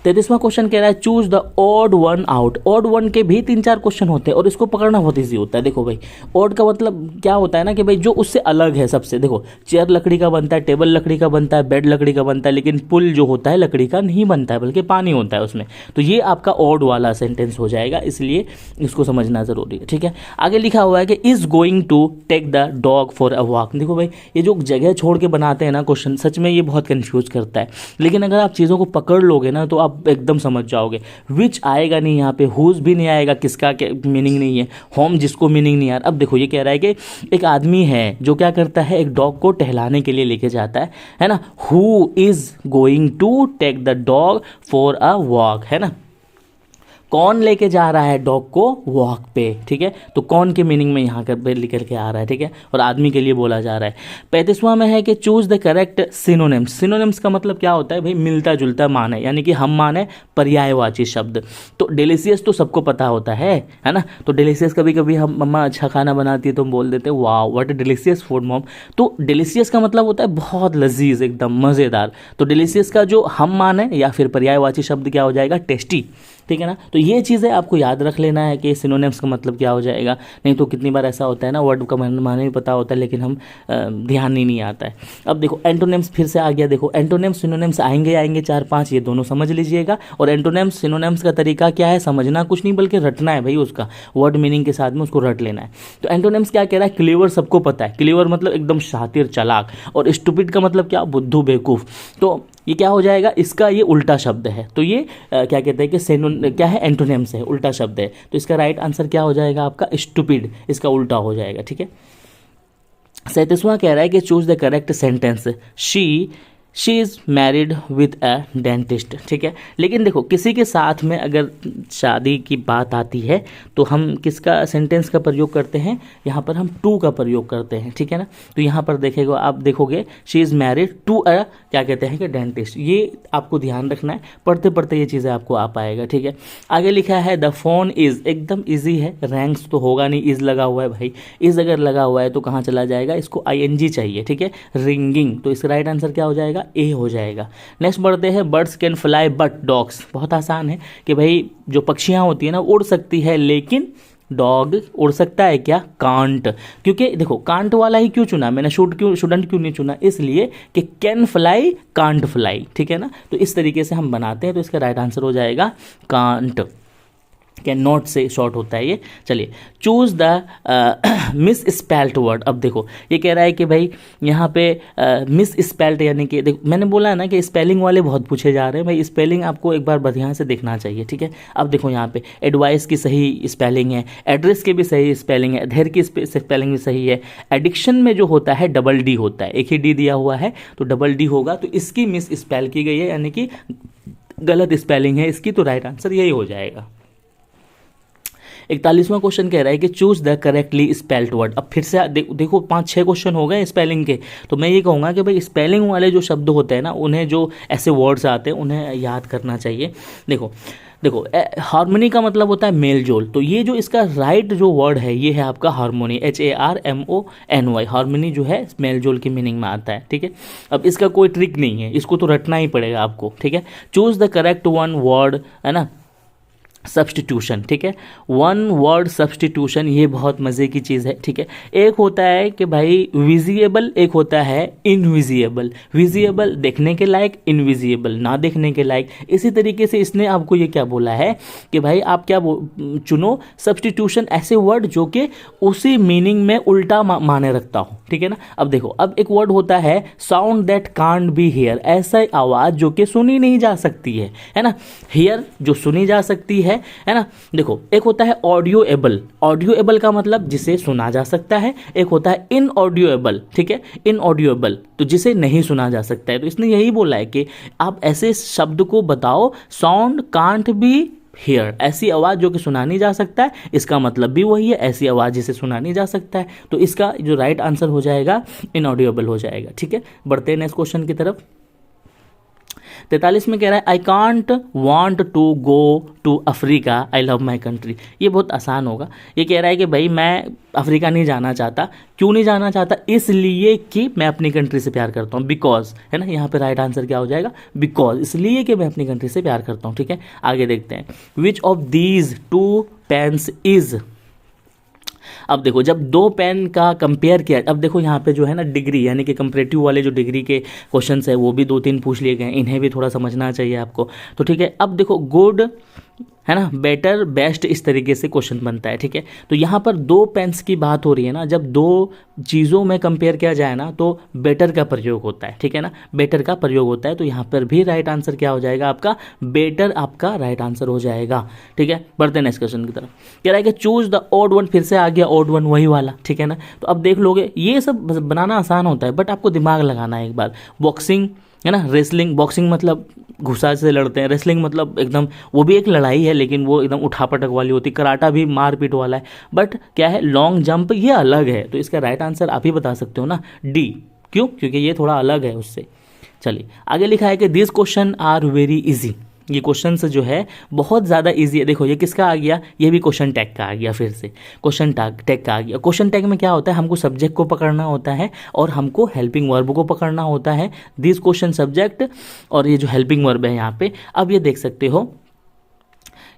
33वां क्वेश्चन कह रहा है choose the odd one out. Odd one के भी 3-4 क्वेश्चन होते हैं और इसको पकड़ना बहुत ईजी होता है। देखो भाई ऑड का मतलब क्या होता है ना कि भाई जो उससे अलग है सबसे। देखो चेयर लकड़ी का बनता है, टेबल लकड़ी का बनता है, बेड लकड़ी का बनता है, लेकिन पुल जो होता है लकड़ी का नहीं बनता है, बल्कि पानी होता है उसमें। तो ये आपका ऑड वाला सेंटेंस हो जाएगा, इसलिए इसको समझना जरूरी है। ठीक है, आगे लिखा हुआ है कि is going to take the dog for a walk. देखो भाई ये जो जगह छोड़ के बनाते हैं ना क्वेश्चन, सच में ये बहुत कंफ्यूज करता है, लेकिन अगर आप चीज़ों को पकड़ लोगे ना तो आप एकदम समझ जाओगे। विच आएगा नहीं यहाँ पे, हुज भी नहीं आएगा, किसका मीनिंग नहीं है, होम जिसको मीनिंग नहीं आ रहा। अब देखो ये कह रहा है कि एक आदमी है जो क्या करता है, एक डॉग को टहलाने के लिए लेके जाता है ना। Who is going to take the dog for a walk, है ना। कौन लेके जा रहा है डॉग को वॉक पे। ठीक है, तो कौन के मीनिंग में यहाँ कर लिखल के आ रहा है। ठीक है, और आदमी के लिए बोला जा रहा है। 35वां में है कि choose the correct synonyms. Synonyms का मतलब क्या होता है भाई, मिलता जुलता मान है, यानी कि हम माने पर्यायवाची शब्द। तो डिलीशियस तो सबको पता होता है ना। तो डिलीशियस कभी कभी हम मम्मा अच्छा खाना बनाती है तो हम बोल देते हैं वाह what a delicious food mom. तो डिलीशियस का मतलब होता है बहुत लजीज, एकदम मज़ेदार। तो डिलीशियस का जो हम माने या फिर पर्यायवाची शब्द क्या हो जाएगा, टेस्टी। ठीक है ना। तो ये चीज़ें आपको याद रख लेना है कि सिनोनिम्स का मतलब क्या हो जाएगा। नहीं तो कितनी बार ऐसा होता है ना, वर्ड का माने भी पता होता है लेकिन हम ध्यान ही नहीं आता है। अब देखो एंटोनिम्स फिर से आ गया। देखो एंटोनिम्स सिनोनिम्स आएंगे 4-5, ये दोनों समझ लीजिएगा। और एंटोनिम्स सिनोनिम्स का तरीका क्या है, समझना कुछ नहीं बल्कि रटना है भाई, उसका वर्ड मीनिंग के साथ में उसको रट लेना है। तो एंटोनिम्स क्या कह रहा है, क्लेवर सबको पता है, क्लेवर मतलब एकदम शातिर चालाक। और स्टूपिड का मतलब क्या, बुद्धू बेवकूफ़। तो ये क्या हो जाएगा, इसका ये उल्टा शब्द है। तो ये क्या कहते हैं कि क्या है, एंटोनिम्स है, उल्टा शब्द है। तो इसका राइट आंसर क्या हो जाएगा आपका, स्टूपिड, इसका उल्टा हो जाएगा। ठीक है। 37वां कह रहा है कि choose the correct sentence. She is married with a dentist. ठीक है, लेकिन देखो किसी के साथ में अगर शादी की बात आती है तो हम किसका सेंटेंस का प्रयोग करते हैं, यहाँ पर हम टू का प्रयोग करते हैं। ठीक है ना। तो यहाँ पर देखेगा आप देखोगे she is married to a क्या कहते हैं कि डेंटिस्ट। ये आपको ध्यान रखना है, पढ़ते पढ़ते ये चीज़ें आपको आ पाएगा। ठीक है, आगे लिखा है द फोन इज़, एकदम ईजी है, रैंक्स तो होगा नहीं, इज़ लगा हुआ है भाई। इज़ अगर लगा हुआ है तो कहाँ चला जाएगा, इसको ING चाहिए। ठीक है, रिंगिंग, तो इसका राइट आंसर क्या हो जाएगा, ए हो जाएगा। नेक्स्ट बढ़ते हैं, birds can fly but dogs. बहुत आसान है कि भाई जो पक्षियाँ होती है ना उड़ सकती है, लेकिन डॉग उड़ सकता है क्या, कांट। क्योंकि देखो कांट वाला ही क्यों चुना मैंने, शुडंट क्यों नहीं चुना, इसलिए कि कैन फ्लाई कांट फ्लाई। ठीक है ना। तो इस तरीके से हम बनाते हैं, तो इसका राइट आंसर हो जाएगा कांट। कैन नॉट से शॉर्ट होता है ये। चलिए, choose the miss spelt word. अब देखो ये कह रहा है कि भाई यहाँ पे मिस स्पेल्ट यानी कि देखो मैंने बोला है ना कि स्पेलिंग वाले बहुत पूछे जा रहे हैं भाई, स्पेलिंग आपको एक बार बढ़िया से देखना चाहिए, ठीक है। अब देखो यहाँ पे एडवाइस की सही स्पेलिंग है, एड्रेस की भी सही स्पेलिंग है, धेर की स्पेलिंग भी सही है। एडिक्शन में जो होता है डबल डी होता है, एक ही डी दिया हुआ है तो डबल डी होगा, तो इसकी मिस स्पेल की गई है यानी कि गलत स्पेलिंग है इसकी, तो राइट आंसर यही हो जाएगा। 41वां क्वेश्चन कह रहा है कि choose the correctly spelled word. अब फिर से देखो 5-6 क्वेश्चन हो गए स्पेलिंग के, तो मैं ये कहूँगा कि भाई स्पेलिंग वाले जो शब्द होते हैं ना, उन्हें जो ऐसे वर्ड्स आते हैं उन्हें याद करना चाहिए। देखो हार्मनी का मतलब होता है मेल जोल, तो ये जो इसका राइट जो वर्ड है ये है आपका हार्मोनी, HARMONY। हार्मनी जो है मेल जोल की मीनिंग में आता है, ठीक है। अब इसका कोई ट्रिक नहीं है, इसको तो रटना ही पड़ेगा आपको, ठीक है। Choose the correct one word, है ना, सब्सटीट्यूशन, ठीक है। वन वर्ड सब्सटीट्यूशन ये बहुत मज़े की चीज़ है, ठीक है। एक होता है कि भाई विजिएबल, एक होता है इनविजिएबल। विजिएबल देखने के लायक, इनविजिएबल ना देखने के लायक। इसी तरीके से इसने आपको ये क्या बोला है कि भाई आप क्या चुनो सब्सटीट्यूशन, ऐसे वर्ड जो कि उसी मीनिंग में उल्टा माने रखता हो, ठीक है ना। अब देखो, अब एक वर्ड होता है sound that can't be here, ऐसा आवाज़ जो कि सुनी नहीं जा सकती है ना। हेयर जो सुनी जा सकती है ना। देखो एक होता है ऑडियो एबल, ऑडियो एबल का मतलब जिसे सुना जा सकता है, एक होता है इन ऑडियो एबल, ठीक है। इन ऑडियो एबल तो जिसे नहीं सुना जा सकता है, तो इसने यही बोला है कि आप ऐसे शब्द को बताओ, साउंड कांट बी हेयर, ऐसी आवाज़ जो कि सुना नहीं जा सकता है, इसका मतलब भी वही है, ऐसी आवाज़ जिसे सुना नहीं जा सकता है। तो इसका जो राइट आंसर हो जाएगा इनऑडिएबल हो जाएगा, ठीक है। बढ़ते हैं नेक्स्ट क्वेश्चन की तरफ। 43 में कह रहा है I can't want to go to Africa, I love my country. ये बहुत आसान होगा, ये कह रहा है कि भाई मैं अफ्रीका नहीं जाना चाहता। क्यों नहीं जाना चाहता? इसलिए कि मैं अपनी कंट्री से प्यार करता हूँ, बिकॉज, है ना। यहाँ पे राइट आंसर क्या हो जाएगा? बिकॉज, इसलिए कि मैं अपनी कंट्री से प्यार करता हूँ, ठीक है। आगे देखते हैं, which of these two pens is. अब देखो जब दो पेन का कंपेयर किया, अब देखो यहाँ पे जो है ना डिग्री यानी कि कंपैरेटिव वाले जो डिग्री के क्वेश्चंस है वो भी 2-3 पूछ लिए गए, इन्हें भी थोड़ा समझना चाहिए आपको, तो ठीक है। अब देखो गुड, है ना, बेटर, बेस्ट, इस तरीके से क्वेश्चन बनता है, ठीक है। तो यहाँ पर दो पेन्स की बात हो रही है ना, जब दो चीज़ों में कंपेयर किया जाए ना तो बेटर का प्रयोग होता है, ठीक है ना, बेटर का प्रयोग होता है। तो यहाँ पर भी राइट आंसर क्या हो जाएगा आपका? बेटर आपका राइट आंसर हो जाएगा, ठीक है। बढ़ते हैं नेक्स्ट क्वेश्चन की तरफ। कह रहा है कि चूज द ऑड वन, फिर से आ गया ऑड वन वही वाला, ठीक है ना। तो अब देख लोगे, ये सब बनाना आसान होता है बट आपको दिमाग लगाना है एक बार। बॉक्सिंग, है ना, रेसलिंग, बॉक्सिंग मतलब घुसा से लड़ते हैं, रेसलिंग मतलब एकदम वो भी एक लड़ाई है लेकिन वो एकदम उठापटक वाली होती है, कराटा भी मारपीट वाला है, बट क्या है लॉन्ग जंप ये अलग है। तो इसका राइट आंसर आप ही बता सकते हो ना, डी। क्यों? क्योंकि ये थोड़ा अलग है उससे। चलिए आगे लिखा है कि this question are very easy. ये क्वेश्चन जो है बहुत ज़्यादा इजी है। देखो ये किसका आ गया? ये भी क्वेश्चन टैग का आ गया, फिर से क्वेश्चन टैग का आ गया। क्वेश्चन टैग में क्या होता है? हमको सब्जेक्ट को पकड़ना होता है और हमको हेल्पिंग वर्ब को पकड़ना होता है। दिस क्वेश्चन सब्जेक्ट और ये जो हेल्पिंग वर्ब है यहाँ पे, अब ये देख सकते हो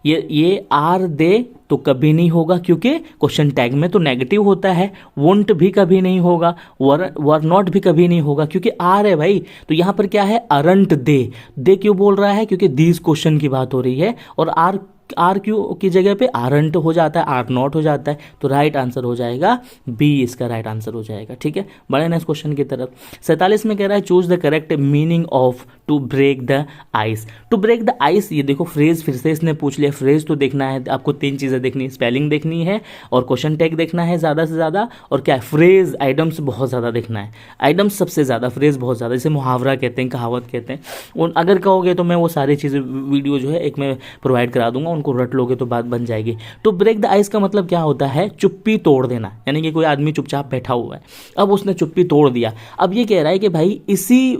ये आर दे तो कभी नहीं होगा क्योंकि क्वेश्चन टैग में तो नेगेटिव होता है। वोंट भी कभी नहीं होगा, वर नॉट भी कभी नहीं होगा क्योंकि आर है भाई। तो यहाँ पर क्या है? अरंट दे क्यों बोल रहा है? क्योंकि दिस क्वेश्चन की बात हो रही है और आर क्यू की जगह पे आरंट हो जाता है, आर नॉट हो जाता है। तो राइट आंसर हो जाएगा बी, इसका राइट आंसर हो जाएगा, ठीक है। बड़े नेक्स्ट क्वेश्चन की तरफ। 47 में कह रहा है choose the correct meaning of to break the ice. To break the ice, ये देखो फ्रेज फिर से इसने पूछ लिया। फ्रेज तो देखना है आपको, 3 चीज़ें देखनी है, स्पेलिंग देखनी है और क्वेश्चन टैग देखना है ज़्यादा से ज़्यादा, और क्या है? फ्रेज आइटम्स बहुत ज़्यादा देखना है, आइटम्स सबसे ज़्यादा, फ्रेज बहुत ज़्यादा, जैसे मुहावरा कहते हैं, कहावत कहते हैं। उन अगर कहोगे तो मैं वो सारी चीज़ें वीडियो जो है एक मैं प्रोवाइड करा दूंगा, उनको रट लोगे तो बात बन जाएगी। टू ब्रेक द आइस का मतलब क्या होता है? चुप्पी तोड़ देना, यानी कि कोई आदमी चुपचाप बैठा हुआ है, अब उसने चुप्पी तोड़ दिया। अब ये कह रहा है कि भाई इसी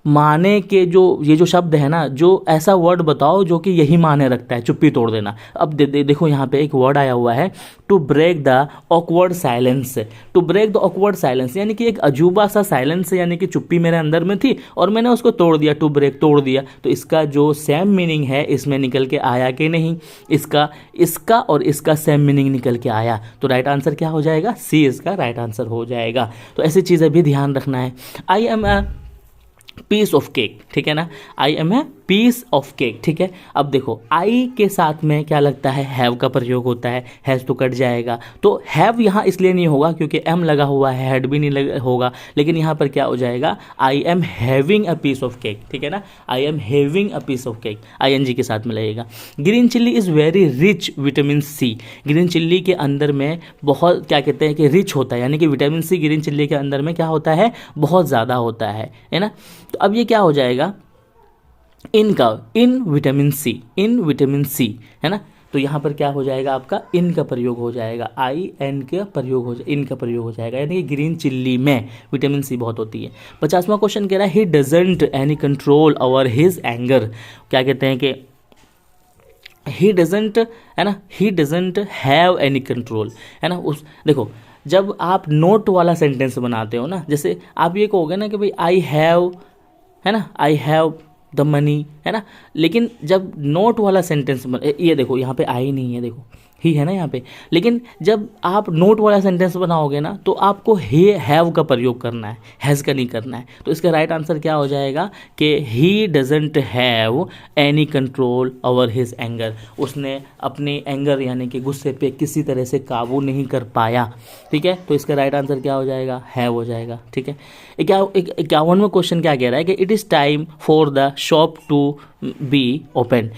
माने के जो ये जो शब्द है ना, जो ऐसा वर्ड बताओ जो कि यही माने रखता है, चुप्पी तोड़ देना। अब देखो यहाँ पे एक वर्ड आया हुआ है to break the awkward silence. To break the awkward silence यानी कि एक अजूबा सा साइलेंस, यानी कि चुप्पी मेरे अंदर में थी और मैंने उसको तोड़ दिया, टू ब्रेक तोड़ दिया। तो इसका जो सेम मीनिंग है इसमें निकल के आया कि नहीं? इसका और इसका सेम मीनिंग निकल के आया, तो राइट आंसर क्या हो जाएगा? सी इसका राइट आंसर हो जाएगा। तो ऐसी चीज़ें भी ध्यान रखना है। I am a piece of cake, ठीक है ना, I am a piece of cake, ठीक है। अब देखो आई के साथ में क्या लगता है, हैव का प्रयोग होता है, हैज़ तो कट जाएगा, तो हैव यहाँ इसलिए नहीं होगा क्योंकि एम लगा हुआ है, हैड भी नहीं होगा, लेकिन यहाँ पर क्या हो जाएगा, I am having a piece of cake, ठीक है ना, I am having a piece of cake, ING के साथ में लगेगा। Green chilli is very rich vitamin C, green chilli के अंदर में बहुत क्या कहते हैं कि रिच होता है, यानी कि विटामिन सी ग्रीन चिल्ली के अंदर में क्या होता है, बहुत ज़्यादा होता है ना। तो अब ये क्या हो जाएगा, इन का, इन विटामिन सी है ना, तो यहाँ पर क्या हो जाएगा आपका, इन का प्रयोग हो जाएगा, आई एन का प्रयोग हो जाएगा, इन का प्रयोग हो जाएगा, यानी कि ग्रीन चिल्ली में विटामिन सी बहुत होती है। 50वां क्वेश्चन कह रहा है he doesn't any control over his anger, क्या कहते हैं कि ही डजंट, है ना, he doesn't have any control, है ना। उस देखो जब आप नोट वाला सेंटेंस बनाते हो ना, जैसे आप ये कहोगे ना कि भाई आई हैव, है ना, आई हैव द मनी, है ना, लेकिन जब नोट वाला सेंटेंस ये देखो यहाँ पे आई नहीं है, देखो ही है ना यहाँ पे, लेकिन जब आप नोट वाला सेंटेंस बनाओगे ना तो आपको हे हैव का प्रयोग करना है, हैज़ का नहीं करना है। तो इसका राइट आंसर क्या हो जाएगा कि he doesn't have any control over his anger, उसने अपने एंगर यानी कि गुस्से पे किसी तरह से काबू नहीं कर पाया, ठीक है। तो इसका राइट आंसर क्या हो जाएगा, हैव हो जाएगा, ठीक है। 51वां क्वेश्चन क्या कह रहा है कि it is time for the shop to be open.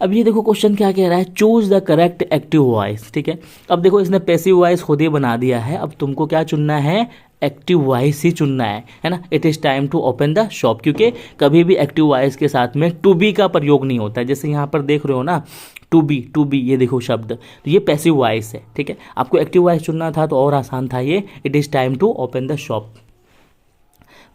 अब ये देखो क्वेश्चन क्या कह रहा है, choose the correct active voice, ठीक है। अब देखो इसने पैसिव वॉइस खुद ही बना दिया है, अब तुमको क्या चुनना है, एक्टिव वॉइस ही चुनना है ना। It is time to open the shop, क्योंकि कभी भी एक्टिव वॉइस के साथ में टू बी का प्रयोग नहीं होता है, जैसे यहाँ पर देख रहे हो ना, टू बी ये देखो शब्द, तो ये पैसिव वॉइस है, ठीक है। आपको एक्टिव वॉइस चुनना था तो और आसान था ये, it is time to open the shop.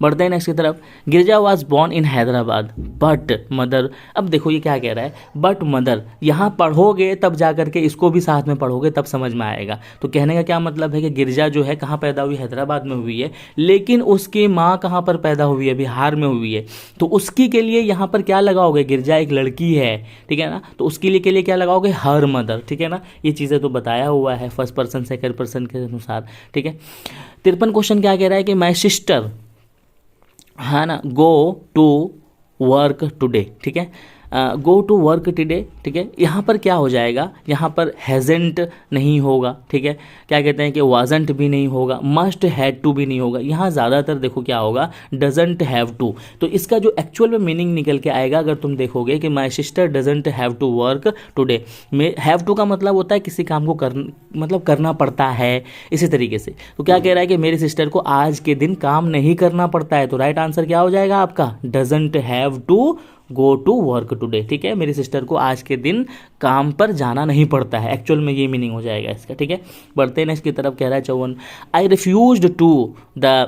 बढ़ते हैं नेक्स्ट की तरफ, Girija was born in Hyderabad but mother. अब देखो ये क्या कह रहा है, बट मदर, यहाँ पढ़ोगे तब जा करके इसको भी साथ में पढ़ोगे तब समझ में आएगा। तो कहने का क्या मतलब है कि गिरजा जो है कहाँ पैदा हुई, हैदराबाद में हुई है, लेकिन उसकी माँ कहाँ पर पैदा हुई है, बिहार में हुई है। तो उसकी के लिए यहाँ पर क्या लगाओगे, गिरजा एक लड़की है, ठीक है ना, तो उसके लिए के लिए क्या लगाओगे, हर मदर, ठीक है ना। ये चीज़ें तो बताया हुआ है फर्स्ट पर्सन सेकंड पर्सन के अनुसार, ठीक है। 53 क्वेश्चन क्या कह रहा है कि माई सिस्टर, है ना, गो टू वर्क टुडे, ठीक है, गो टू वर्क टुडे, ठीक है। यहाँ पर क्या हो जाएगा, यहाँ पर हैजेंट नहीं होगा, ठीक है, क्या कहते हैं कि वाजंट भी नहीं होगा, मस्ट हैड टू भी नहीं होगा, यहाँ ज़्यादातर देखो क्या होगा, डजंट हैव टू। तो इसका जो एक्चुअल में मीनिंग निकल के आएगा अगर तुम देखोगे कि my sister doesn't have to work today, में हैव टू का मतलब होता है किसी काम को मतलब करना पड़ता है, इसी तरीके से। तो क्या कह रहा है कि मेरी सिस्टर को आज के दिन काम नहीं करना पड़ता है, तो राइट आंसर क्या हो जाएगा आपका, doesn't have to go to work today, ठीक है। मेरी सिस्टर को आज के दिन काम पर जाना नहीं पड़ता है, एक्चुअल में ये मीनिंग हो जाएगा इसका, ठीक है। बढ़ते हैं नेक्स्ट की तरफ, कह रहा है 54, आई रिफ्यूज्ड टू द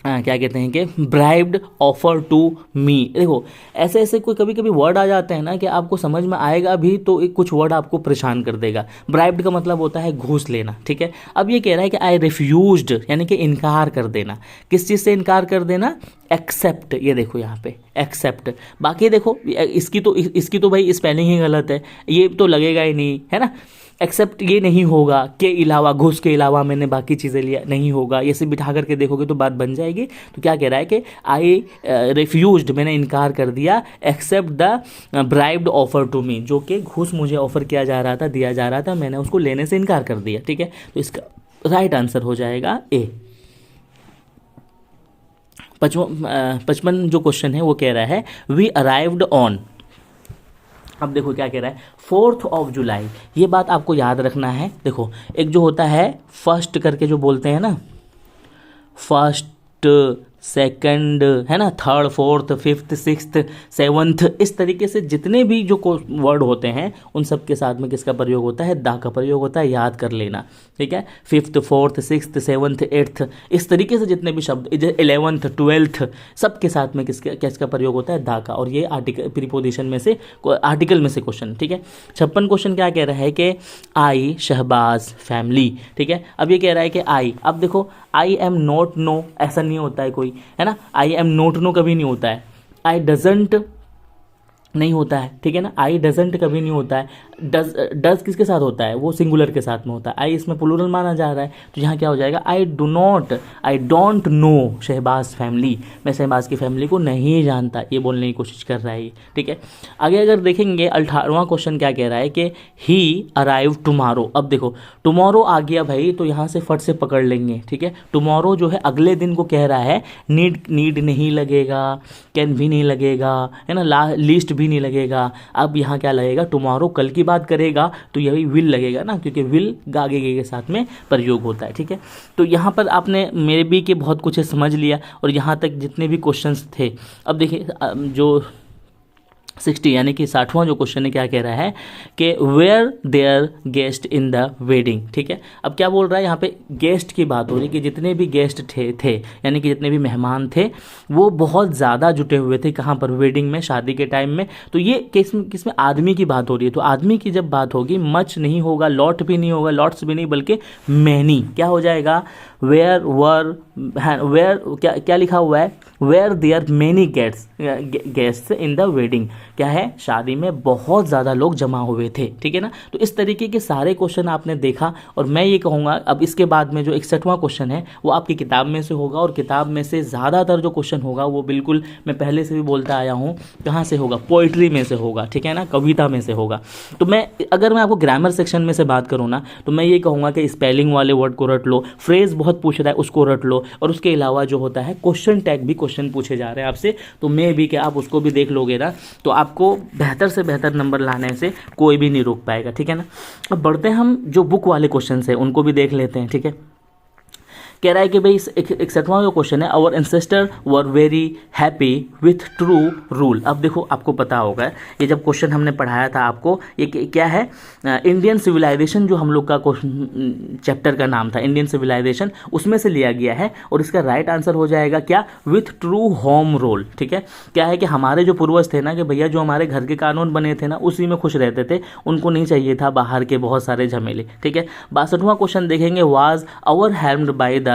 क्या कहते हैं कि ब्राइब्ड ऑफर टू मी। देखो ऐसे ऐसे कोई कभी कभी वर्ड आ जाते हैं ना कि आपको समझ में आएगा भी तो एक कुछ वर्ड आपको परेशान कर देगा। ब्राइब्ड का मतलब होता है घूस लेना, ठीक है। अब ये कह रहा है कि आई रिफ्यूज्ड यानी कि इनकार कर देना, किस चीज़ से इनकार कर देना, एक्सेप्ट, ये देखो यहाँ पे एक्सेप्ट। बाकी देखो इसकी तो भाई स्पेलिंग ही गलत है, ये तो लगेगा ही नहीं, है ना। एक्सेप्ट ये नहीं होगा, के अलावा, घूस के अलावा मैंने बाकी चीज़ें लिया, नहीं होगा। ये सब बिठा करके देखोगे तो बात बन जाएगी। तो क्या कह रहा है कि आई रिफ्यूज्ड, मैंने इनकार कर दिया, accept the bribed offer to me, जो कि घूस मुझे ऑफर किया जा रहा था, दिया जा रहा था, मैंने उसको लेने से इनकार कर दिया, ठीक है। तो इसका राइट आंसर हो जाएगा ए। 55 जो क्वेश्चन है वो कह रहा है वी अराइव्ड ऑन। अब देखो क्या कह रहा है, 4th ऑफ जुलाई। ये बात आपको याद रखना है। देखो एक जो होता है फर्स्ट करके जो बोलते हैं ना, फर्स्ट, सेकंड, है ना, third, fourth, fifth, sixth, seventh, इस तरीके से जितने भी जो वर्ड होते हैं उन सब के साथ में किसका प्रयोग होता है, दा का प्रयोग होता है, याद कर लेना, ठीक है। Fifth, fourth, sixth, seventh, eighth, इस तरीके से जितने भी शब्द, 11th, 12th, सब के साथ में किसका प्रयोग होता है, दा का। और ये आर्टिकल प्रीपोजिशन में से, आर्टिकल में से क्वेश्चन, ठीक है। 56 क्वेश्चन क्या कह रहा है कि आई शहबाज फैमिली, ठीक है। अब ये कह रहा है कि आई, अब देखो आई एम नॉट नो ऐसा नहीं होता है कोई, है ना, आई एम नॉट नो कभी नहीं होता है, आई डजंट नहीं होता है, ठीक है ना, आई डजंट कभी नहीं होता है, डज किसके साथ होता है, वो सिंगुलर के साथ में होता है, आई इसमें प्लूरल माना जा रहा है, तो यहाँ क्या हो जाएगा, I don't know Shahbaz family, मैं शहबाज की फैमिली को नहीं जानता, ये बोलने की कोशिश कर रहा है ये, ठीक है। आगे अगर देखेंगे 18वां क्वेश्चन क्या कह रहा है कि ही अराइव टुमारो। अब देखो टुमारो आ गया भाई, तो यहाँ से फट से पकड़ लेंगे, ठीक है। टुमारो जो है अगले दिन को कह रहा है, नीड नहीं लगेगा, कैन भी नहीं लगेगा, है ना, लीस्ट भी नहीं लगेगा। अब यहाँ क्या लगेगा, टुमारो कल की बात करेगा तो यही विल लगेगा ना, क्योंकि विल आगे के साथ में प्रयोग होता है, ठीक है। तो यहाँ पर आपने मेरे भी के बहुत कुछ समझ लिया, और यहाँ तक जितने भी क्वेश्चंस थे। अब देखिए जो 60 यानी कि 60वां जो क्वेश्चन है क्या कह रहा है कि were there guest in the wedding, ठीक है। अब क्या बोल रहा है यहाँ पे, गेस्ट की बात हो रही है कि जितने भी गेस्ट थे यानी कि जितने भी मेहमान थे वो बहुत ज़्यादा जुटे हुए थे, कहाँ पर, वेडिंग में, शादी के टाइम में। तो ये किसमें आदमी की बात हो रही है, तो आदमी की जब बात होगी मच नहीं होगा, लॉट भी नहीं होगा, लॉट्स भी नहीं, बल्कि मैनी क्या हो जाएगा, वेयर क्या लिखा हुआ है, were there many guests in the wedding, क्या है, शादी में बहुत ज़्यादा लोग जमा हुए थे, ठीक है ना। तो इस तरीके के सारे क्वेश्चन आपने देखा, और मैं ये कहूँगा अब इसके बाद में जो 61वां क्वेश्चन है वो आपकी किताब में से होगा, और किताब में से ज़्यादातर जो क्वेश्चन होगा वो बिल्कुल मैं पहले से भी बोलता आया हूँ, कहाँ से होगा, पोइट्री में से होगा, ठीक है ना, कविता में से होगा। तो अगर मैं आपको ग्रामर सेक्शन में से बात करूँ ना, तो मैं ये कहूँगा कि स्पेलिंग वाले वर्ड को रट लो, फ्रेज बहुत पूछ रहा है उसको रट लो, और उसके अलावा जो होता है क्वेश्चन टैग भी क्वेश्चन पूछे जा रहे हैं आपसे, तो मैं भी क्या आप उसको भी देख लोगे ना, तो आपको बेहतर से बेहतर नंबर लाने से कोई भी नहीं रोक पाएगा, ठीक है ना। अब बढ़ते हैं हम जो बुक वाले क्वेश्चन है उनको भी देख लेते हैं, ठीक है। कह रहा है कि भाई 61वां जो क्वेश्चन है, our ancestor were very happy with true rule. अब देखो आपको पता होगा ये जब क्वेश्चन हमने पढ़ाया था आपको, ये क्या है, इंडियन सिविलाइजेशन जो हम लोग का चैप्टर का नाम था, इंडियन सिविलाइजेशन, उसमें से लिया गया है, और इसका राइट आंसर हो जाएगा क्या, विथ ट्रू होम रूल, ठीक है। क्या है कि हमारे जो पूर्वज थे ना, कि भैया जो हमारे घर के कानून बने थे ना उसी में खुश रहते थे, उनको नहीं चाहिए था बाहर के बहुत सारे झमेले, ठीक है। 62वां क्वेश्चन देखेंगे, was our helmed by the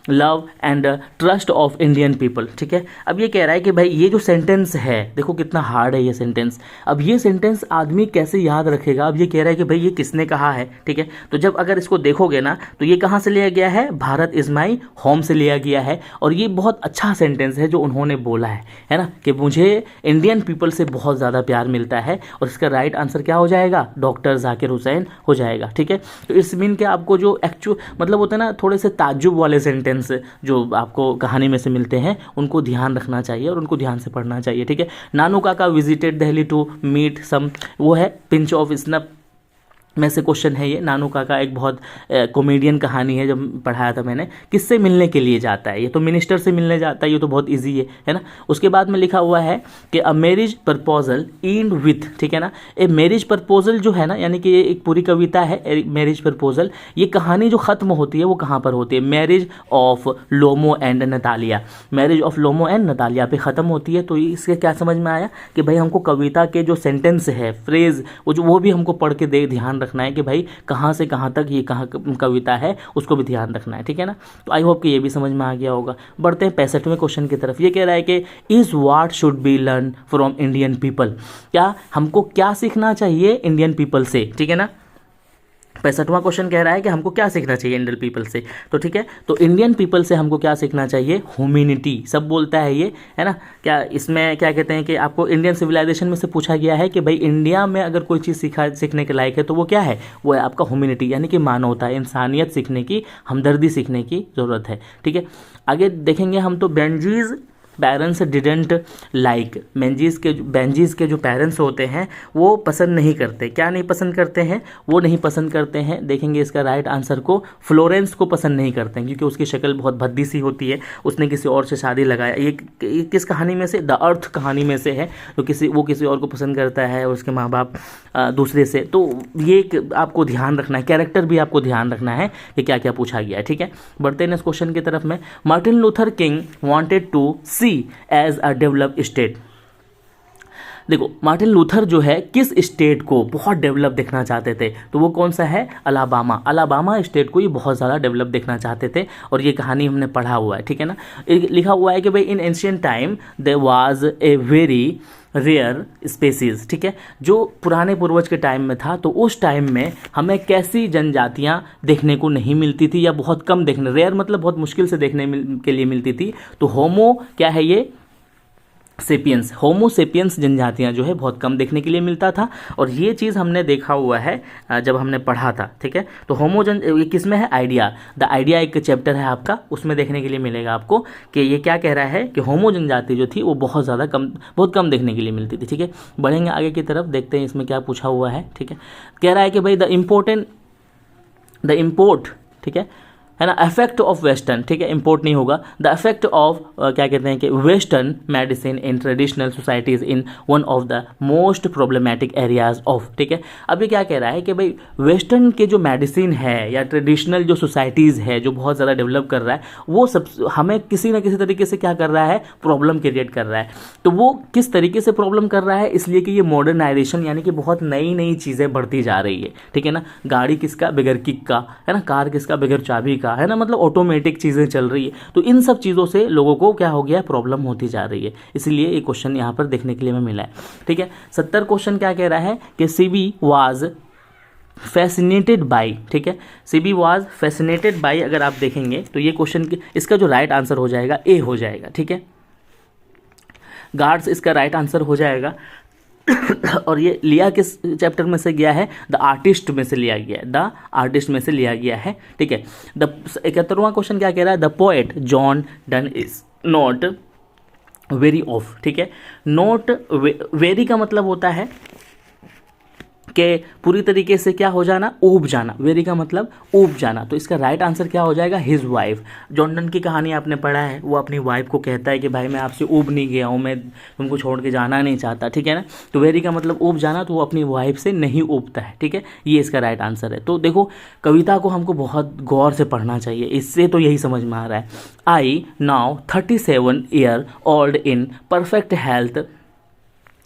love and trust of Indian people, ठीक है। अब ये कह रहा है कि भाई ये जो सेंटेंस है, देखो कितना हार्ड है ये सेंटेंस, अब ये सेंटेंस आदमी कैसे याद रखेगा। अब ये कह रहा है कि भाई ये किसने कहा है, ठीक है। तो जब अगर इसको देखोगे ना, तो ये कहाँ से लिया गया है, भारत इज माई होम से लिया गया है, और ये बहुत अच्छा सेंटेंस है जो उन्होंने बोला है ना, कि मुझे इंडियन पीपल से बहुत ज़्यादा प्यार मिलता है, और इसका राइट आंसर क्या हो जाएगा, डॉक्टर जाकिर हुसैन हो जाएगा, ठीक है। तो इस मीन के आपको जो एक्चुअल मतलब होता है ना, थोड़े से ताज्जुब वाले सेंटेंस जो आपको कहानी में से मिलते हैं उनको ध्यान रखना चाहिए और उनको ध्यान से पढ़ना चाहिए, ठीक है। Nanu Kaka visited Delhi to meet some, वो है पिंच ऑफ स्नैप में से क्वेश्चन है ये। नानू काका एक बहुत कॉमेडियन कहानी है, जब पढ़ाया था मैंने, किससे मिलने के लिए जाता है, ये तो मिनिस्टर से मिलने जाता है, ये तो बहुत इजी है ना। उसके बाद में लिखा हुआ है कि a marriage proposal and with, ठीक है ना। ए मैरिज प्रपोजल जो है ना, यानी कि ये एक पूरी कविता है मैरिज प्रपोजल, ये कहानी जो ख़त्म होती है वो कहाँ पर होती है, marriage of Lomo and Natalia, marriage of Lomo and Natalia पे ख़त्म होती है। तो इसके क्या समझ में आया कि भाई हमको कविता के जो सेंटेंस है, फ्रेज, वो भी हमको पढ़ के ध्यान रखना है कि भाई कहाँ से कहाँ तक ये कहाँ कविता है, उसको भी ध्यान रखना है, ठीक है ना। तो आई होप कि ये भी समझ में आ गया होगा। बढ़ते हैं 65वें क्वेश्चन की तरफ। ये कह रहा है कि is what should be learn from Indian people, क्या हमको क्या सीखना चाहिए इंडियन पीपल से, ठीक है ना। 65वां क्वेश्चन कह रहा है कि हमको क्या सीखना चाहिए इंडियन पीपल से, तो ठीक है। तो इंडियन पीपल से हमको क्या सीखना चाहिए, ह्यूमैनिटी, सब बोलता है ये, है ना। क्या इसमें क्या कहते हैं कि आपको इंडियन सिविलाइजेशन में से पूछा गया है कि भाई इंडिया में अगर कोई चीज़ सीखने के लायक है तो वो क्या है, वो है आपका ह्यूमैनिटी, यानी कि मानवता, इंसानियत सीखने की, हमदर्दी सीखने की ज़रूरत है, ठीक है। आगे देखेंगे हम, तो बेंजीज पेरेंट्स डिडेंट लाइक, बेंजीज के जो पेरेंट्स होते हैं वो पसंद नहीं करते, क्या नहीं पसंद करते हैं, वो नहीं पसंद करते हैं। देखेंगे इसका राइट आंसर को, फ्लोरेंस को पसंद नहीं करते हैं क्योंकि उसकी शक्ल बहुत भद्दी सी होती है, उसने किसी और से शादी लगाया। ये किस कहानी में से, द अर्थ कहानी में से है। तो वो किसी और को पसंद करता है और उसके माँ बाप दूसरे से। तो ये आपको ध्यान रखना है, कैरेक्टर भी आपको ध्यान रखना है कि क्या क्या पूछा गया है, ठीक है। बढ़ते हैं इस क्वेश्चन की तरफ में। Martin Luther King wanted to see as a developed state, देखो मार्टिन लूथर जो है किस स्टेट को बहुत डेवलप देखना चाहते थे, तो वो कौन सा है, अलाबामा। अलाबामा स्टेट को ये बहुत ज़्यादा डेवलप देखना चाहते थे, और ये कहानी हमने पढ़ा हुआ है, ठीक है ना। लिखा हुआ है कि भाई in ancient time there was a very rare species, ठीक है, जो पुराने पूर्वज के टाइम में था, तो उस टाइम में हमें कैसी जनजातियां देखने को नहीं मिलती थी, या बहुत कम देखने, रेयर मतलब बहुत मुश्किल से देखने के लिए मिलती थी। तो होमो क्या है, ये सेपियंस, होमो सेपियंस जनजातियां जो है बहुत कम देखने के लिए मिलता था, और ये चीज़ हमने देखा हुआ है जब हमने पढ़ा था, ठीक है। तो होमो ये किस में है, आइडिया, द आइडिया एक चैप्टर है आपका, उसमें देखने के लिए मिलेगा आपको कि ये क्या कह रहा है कि होमो जनजाति जो थी वो बहुत कम देखने के लिए मिलती थी, ठीक है। बढ़ेंगे आगे की तरफ, देखते हैं इसमें क्या पूछा हुआ है, ठीक है। कह रहा है कि भाई द इम्पोर्ट, ठीक है ना, इफेक्ट ऑफ वेस्टर्न, ठीक है, इंपोर्ट नहीं होगा, द इफेक्ट ऑफ क्या कहते हैं कि western medicine in traditional societies in one of the most problematic areas of, ठीक है। अब ये क्या कह रहा है कि भाई वेस्टर्न के जो मेडिसिन है या ट्रेडिशनल जो सोसाइटीज़ है जो बहुत ज़्यादा डेवलप कर रहा है, वो सब हमें किसी ना किसी तरीके से क्या कर रहा है, प्रॉब्लम क्रिएट कर रहा है। तो वो किस तरीके से प्रॉब्लम कर रहा है, इसलिए कि ये मॉडर्नाइजेशन यानी कि बहुत नई नई चीज़ें बढ़ती जा रही है, ठीक है ना। गाड़ी किसका, बगैर किक का, है ना, कार किसका, बगैर चाबी का, है ना, मतलब ऑटोमेटिक चीज़ें चल रही है। तो इन सब चीज़ों से लोगों को क्या हो गया, प्रॉब्लम होती जा रही है, इसलिए ये क्वेश्चन यहाँ पर देखने के लिए हमें मिला है, ठीक है। 70 क्वेश्चन क्या कह रहा है कि सीबी वाज फैसिनेटेड बाई, ठीक है, सीबी वाज फैसिनेटेड बाई, अगर आप देखेंगे तो ये क्वेश्चन इसका जो राइट आंसर हो जाएगा ए हो जाएगा, ठीक है। गार्ड्स इसका राइट आंसर हो जाएगा। और ये लिया किस चैप्टर में से गया है, द आर्टिस्ट में से लिया गया है, द आर्टिस्ट में से लिया गया है, ठीक है। 71वां क्वेश्चन क्या कह रहा है, the poet John Donne is not very of, ठीक है। नॉट वेरी का मतलब होता है कि पूरी तरीके से क्या हो जाना, ऊब जाना, वेरी का मतलब ऊब जाना। तो इसका राइट आंसर क्या हो जाएगा, हिज वाइफ। जॉन डन की कहानी आपने पढ़ा है, वो अपनी वाइफ को कहता है कि भाई मैं आपसे ऊब नहीं गया हूँ, मैं तुमको छोड़ के जाना नहीं चाहता, ठीक है ना। तो वेरी का मतलब ऊब जाना, तो वो अपनी वाइफ से नहीं ऊबता है, ठीक है, ये इसका राइट आंसर है। तो देखो कविता को हमको बहुत गौर से पढ़ना चाहिए, इससे तो यही समझ में आ रहा है। I now 37 year old in perfect health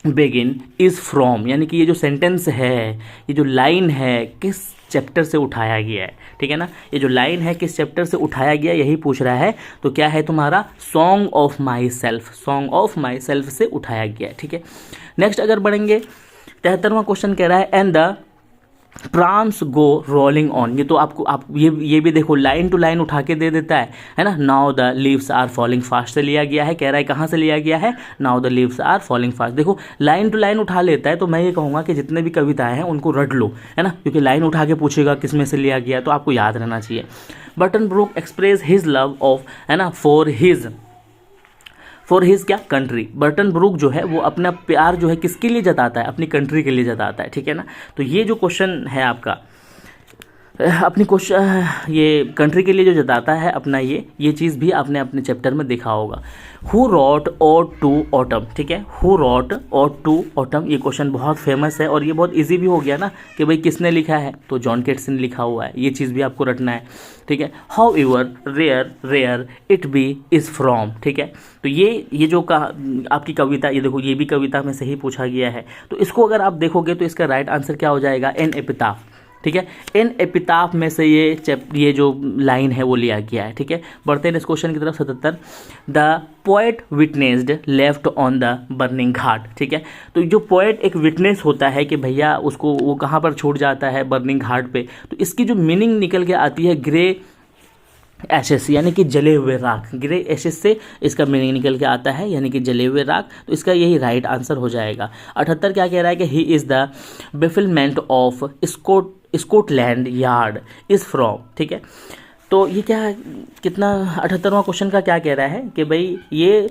begin is from, यानी कि ये जो सेंटेंस है, ये जो लाइन है, किस चैप्टर से उठाया गया है, ठीक है ना। ये जो लाइन है किस चैप्टर से उठाया गया, यही पूछ रहा है। तो क्या है तुम्हारा, song of my self, song of my self से उठाया गया है, ठीक है। नेक्स्ट अगर बढ़ेंगे, 73वां क्वेश्चन कह रहा है and the prams go rolling on. ये तो आपको आप ये भी देखो, लाइन टू लाइन उठा के दे देता है ना। Now the leaves are falling fast से लिया गया है, कह रहा है कहाँ से लिया गया है, now the leaves are falling fast. देखो लाइन टू लाइन उठा लेता है, तो मैं ये कहूँगा कि जितने भी कविताएं हैं उनको रट लो, है ना, क्योंकि लाइन उठा के पूछेगा किस में से लिया गया, तो आपको याद रहना चाहिए। Burton Brook express his love of, है ना, फॉर हिज क्या, कंट्री। बर्टन ब्रूक जो है वो अपना प्यार जो है किसके लिए जताता है, अपनी कंट्री के लिए जताता है, ठीक है ना। तो ये जो क्वेश्चन है आपका, अपनी क्वेश्चन ये कंट्री के लिए जो जताता है अपना, ये चीज़ भी आपने अपने चैप्टर में देखा होगा। Who wrote ode to autumn, ठीक है, who wrote ode to autumn, ये क्वेश्चन बहुत फेमस है और ये बहुत इजी भी हो गया ना कि भाई किसने लिखा है, तो जॉन केट्स ने लिखा हुआ है, ये चीज़ भी आपको रटना है, ठीक है। However rare it be is from, ठीक है। तो ये जो आपकी कविता, ये देखो ये भी कविता में से ही पूछा गया है, तो इसको अगर आप देखोगे तो इसका राइट आंसर क्या हो जाएगा, एन एपिताफ, ठीक है। इन एपिताफ में से ये जो लाइन है वो लिया गया है, ठीक है। बढ़ते हैं इस क्वेश्चन की तरफ। 77 the poet witnessed left on the burning ghat, ठीक है। तो जो पोएट एक विटनेस होता है कि भैया उसको वो कहाँ पर छूट जाता है, बर्निंग घाट पे, तो इसकी जो मीनिंग निकल के आती है ग्रे एशेस, यानी कि जले हुए राख। ग्रे एशेस से इसका मीनिंग निकल के आता है यानी कि जले हुए राख, तो इसका यही राइट आंसर हो जाएगा। 78 क्या कह रहा है कि he is the bafflement of Scotland Yard is from, ठीक है। तो ये क्या, कितना 78वां क्वेश्चन का क्या कह रहा है कि भाई ये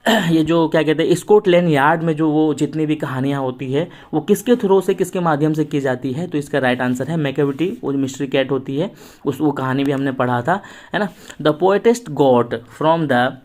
जो क्या कहते हैं स्कॉटलैंड यार्ड में जो वो जितनी भी कहानियाँ होती है वो किसके थ्रू से, किसके माध्यम से की जाती है, तो इसका राइट आंसर है मैकेविटी, वो मिस्ट्री कैट होती है, वो कहानी भी हमने पढ़ा था, है ना। The poetess got from the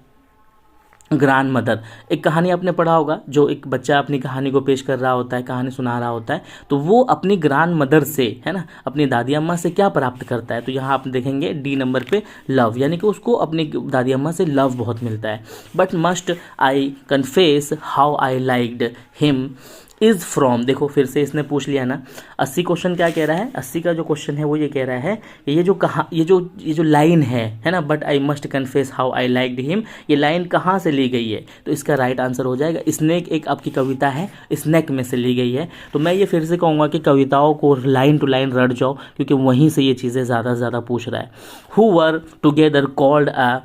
grand mother, एक कहानी आपने पढ़ा होगा, जो एक बच्चा अपनी कहानी को पेश कर रहा होता है, कहानी सुना रहा होता है, तो वो अपनी ग्रैंड मदर से, है ना, अपनी दादी अम्मा से क्या प्राप्त करता है, तो यहाँ आप देखेंगे डी नंबर पे लव, यानी कि उसको अपनी दादी अम्मा से लव बहुत मिलता है। But must I confess how I liked him is from, देखो फिर से इसने पूछ लिया ना। 80 क्वेश्चन क्या कह रहा है, 80 का जो क्वेश्चन है वो ये कह रहा है कि ये जो लाइन है ना, but I must confess how I liked him, ये लाइन कहाँ से ली गई है, तो इसका राइट आंसर हो जाएगा स्नेक, एक आपकी कविता है स्नेक में से ली गई है। तो मैं ये फिर से कहूँगा कि कविताओं को लाइन टू लाइन रट जाओ, क्योंकि वहीं से ये चीज़ें ज़्यादा से ज़्यादा पूछ रहा है। Who were together called a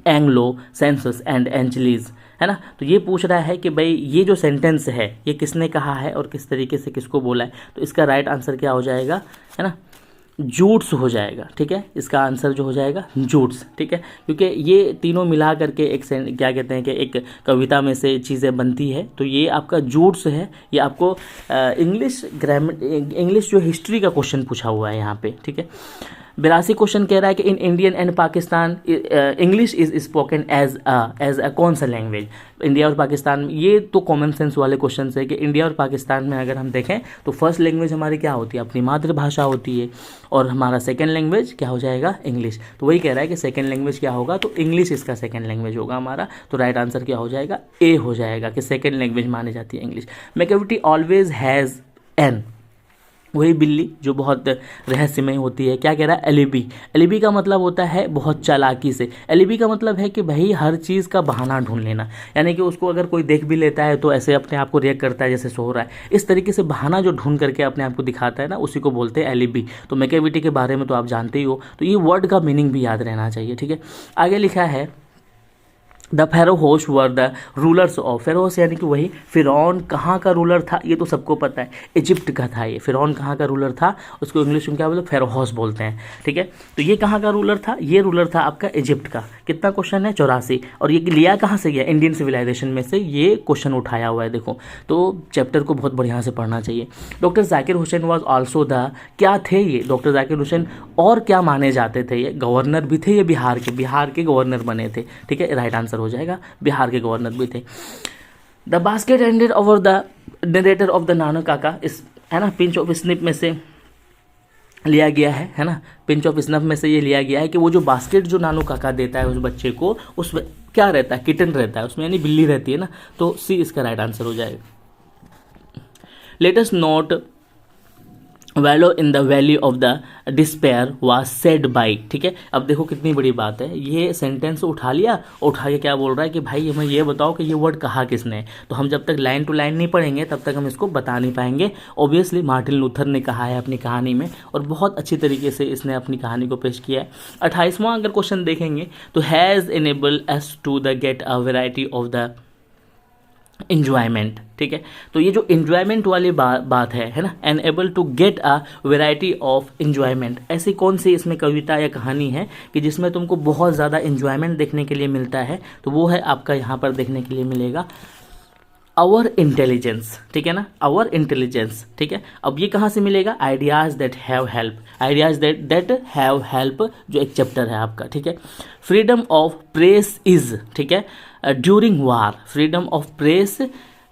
Anglo Saxons and Angles, है ना, तो ये पूछ रहा है कि भाई ये जो सेंटेंस है ये किसने कहा है और किस तरीके से किसको बोला है, तो इसका राइट आंसर क्या हो जाएगा, है ना, जूट्स हो जाएगा। ठीक है, इसका आंसर जो हो जाएगा जूट्स। ठीक है, क्योंकि ये तीनों मिला करके एक क्या कहते हैं कि एक कविता में से चीज़ें बनती है, तो ये आपका जूट्स है। ये आपको इंग्लिश जो हिस्ट्री का क्वेश्चन पूछा हुआ है यहाँ पे। ठीक है, 82 क्वेश्चन कह रहा है कि in Indian and Pakistan English is spoken as a कौन सा लैंग्वेज, इंडिया और पाकिस्तान में। ये तो कॉमन सेंस वाले क्वेश्चन है कि इंडिया और पाकिस्तान में अगर हम देखें तो फर्स्ट लैंग्वेज हमारी क्या होती है, अपनी मातृभाषा होती है, और हमारा सेकंड लैंग्वेज क्या हो जाएगा, इंग्लिश। तो वही कह रहा है कि सेकंड लैंग्वेज क्या होगा, तो इंग्लिश इसका सेकंड लैंग्वेज होगा हमारा। तो राइट आंसर क्या हो जाएगा, ए हो जाएगा कि सेकंड लैंग्वेज मानी जाती है English. Macavity always has an, वही बिल्ली जो बहुत रहस्यमय होती है, क्या कह रहा है, एलिबी। एलिबी का मतलब होता है बहुत चालाकी से। एलिबी का मतलब है कि भाई हर चीज़ का बहाना ढूंढ लेना, यानी कि उसको अगर कोई देख भी लेता है तो ऐसे अपने आप को रिएक्ट करता है जैसे सो रहा है, इस तरीके से बहाना जो ढूंढ करके अपने आप को दिखाता है ना, उसी को बोलते हैं एलिबी। तो मैकेविटी के बारे में तो आप जानते ही हो, तो ये वर्ड का मीनिंग भी याद रहना चाहिए। ठीक है, आगे लिखा है the pharaohs were the rulers of, pharaohs यानी कि वही फिरौन कहाँ का रूलर था, ये तो सबको पता है, इजिप्ट का था ये। फिरौन कहाँ का रूलर था, उसको इंग्लिश में क्या बोलते हैं, फेरोहोश बोलते हैं। ठीक है, तो ये कहाँ का रूलर था, ये रूलर था आपका इजिप्ट का। कितना क्वेश्चन है, 84, और ये लिया कहाँ से गया, इंडियन सिविलाइजेशन में से ये क्वेश्चन उठाया हुआ है। देखो, तो चैप्टर को बहुत बढ़िया से पढ़ना चाहिए। Doctor Zakir Hussain was also the, क्या थे ये डॉक्टर जाकिर हुसैन, और क्या माने जाते थे ये, गवर्नर भी थे ये, बिहार के गवर्नर बने थे। ठीक है, राइट आंसर हो जाएगा, बिहार के गवर्नर भी थे। The basket ended over the narrator of the नानो काका, इस, है ना, पिंच ऑफ स्निप में से लिया गया है ना, पिंच ऑफ स्नफ में से ये लिया गया है कि वो जो बास्केट जो नानू काका देता है उस बच्चे को, उसमें क्या रहता है, किटन रहता है उसमें, यानी बिल्ली रहती है ना, तो सी इसका राइट आंसर हो जाएगा। Let us note वैलो in the valley of the despair was said by. ठीक है, अब देखो कितनी बड़ी बात है, ये सेंटेंस उठा लिया, उठा के क्या बोल रहा है कि भाई हमें ये बताओ कि ये वर्ड कहा किसने। तो हम जब तक लाइन टू लाइन नहीं पढ़ेंगे तब तक हम इसको बता नहीं पाएंगे। ऑब्वियसली मार्टिन लूथर ने कहा है अपनी कहानी में, और बहुत अच्छी तरीके से इसने अपनी कहानी को पेश किया है। 28वां अगर क्वेश्चन देखेंगे तो has enable us to the get a variety of the enjoyment. ठीक है, तो ये जो इंजॉयमेंट वाली बात है ना, enable to get a variety of enjoyment, ऐसी कौन सी इसमें कविता या कहानी है कि जिसमें तुमको बहुत ज़्यादा इंजॉयमेंट देखने के लिए मिलता है, तो वो है आपका यहाँ पर देखने के लिए मिलेगा आवर इंटेलिजेंस। ठीक है ना, आवर इंटेलिजेंस। ठीक है, अब ये कहाँ से मिलेगा, ideas that have help, ideas that have help जो एक चैप्टर है आपका। ठीक है, फ्रीडम ऑफ प्रेस इज, ठीक है, during war, freedom of press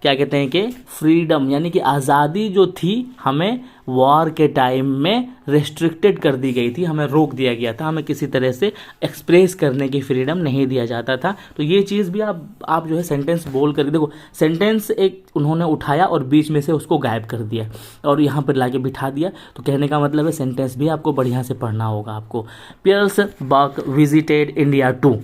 क्या कहते हैं कि फ्रीडम यानी कि आज़ादी जो थी हमें वॉर के टाइम में रेस्ट्रिक्टेड कर दी गई थी, हमें रोक दिया गया था, हमें किसी तरह से एक्सप्रेस करने की फ्रीडम नहीं दिया जाता था। तो ये चीज़ भी आप जो है सेंटेंस बोल कर देखो, सेंटेंस एक उन्होंने उठाया और बीच में से उसको गायब कर दिया और यहाँ पर लाके बिठा दिया। तो कहने का मतलब है सेंटेंस भी आपको बढ़िया से पढ़ना होगा आपको। Pearl Buck visited India to,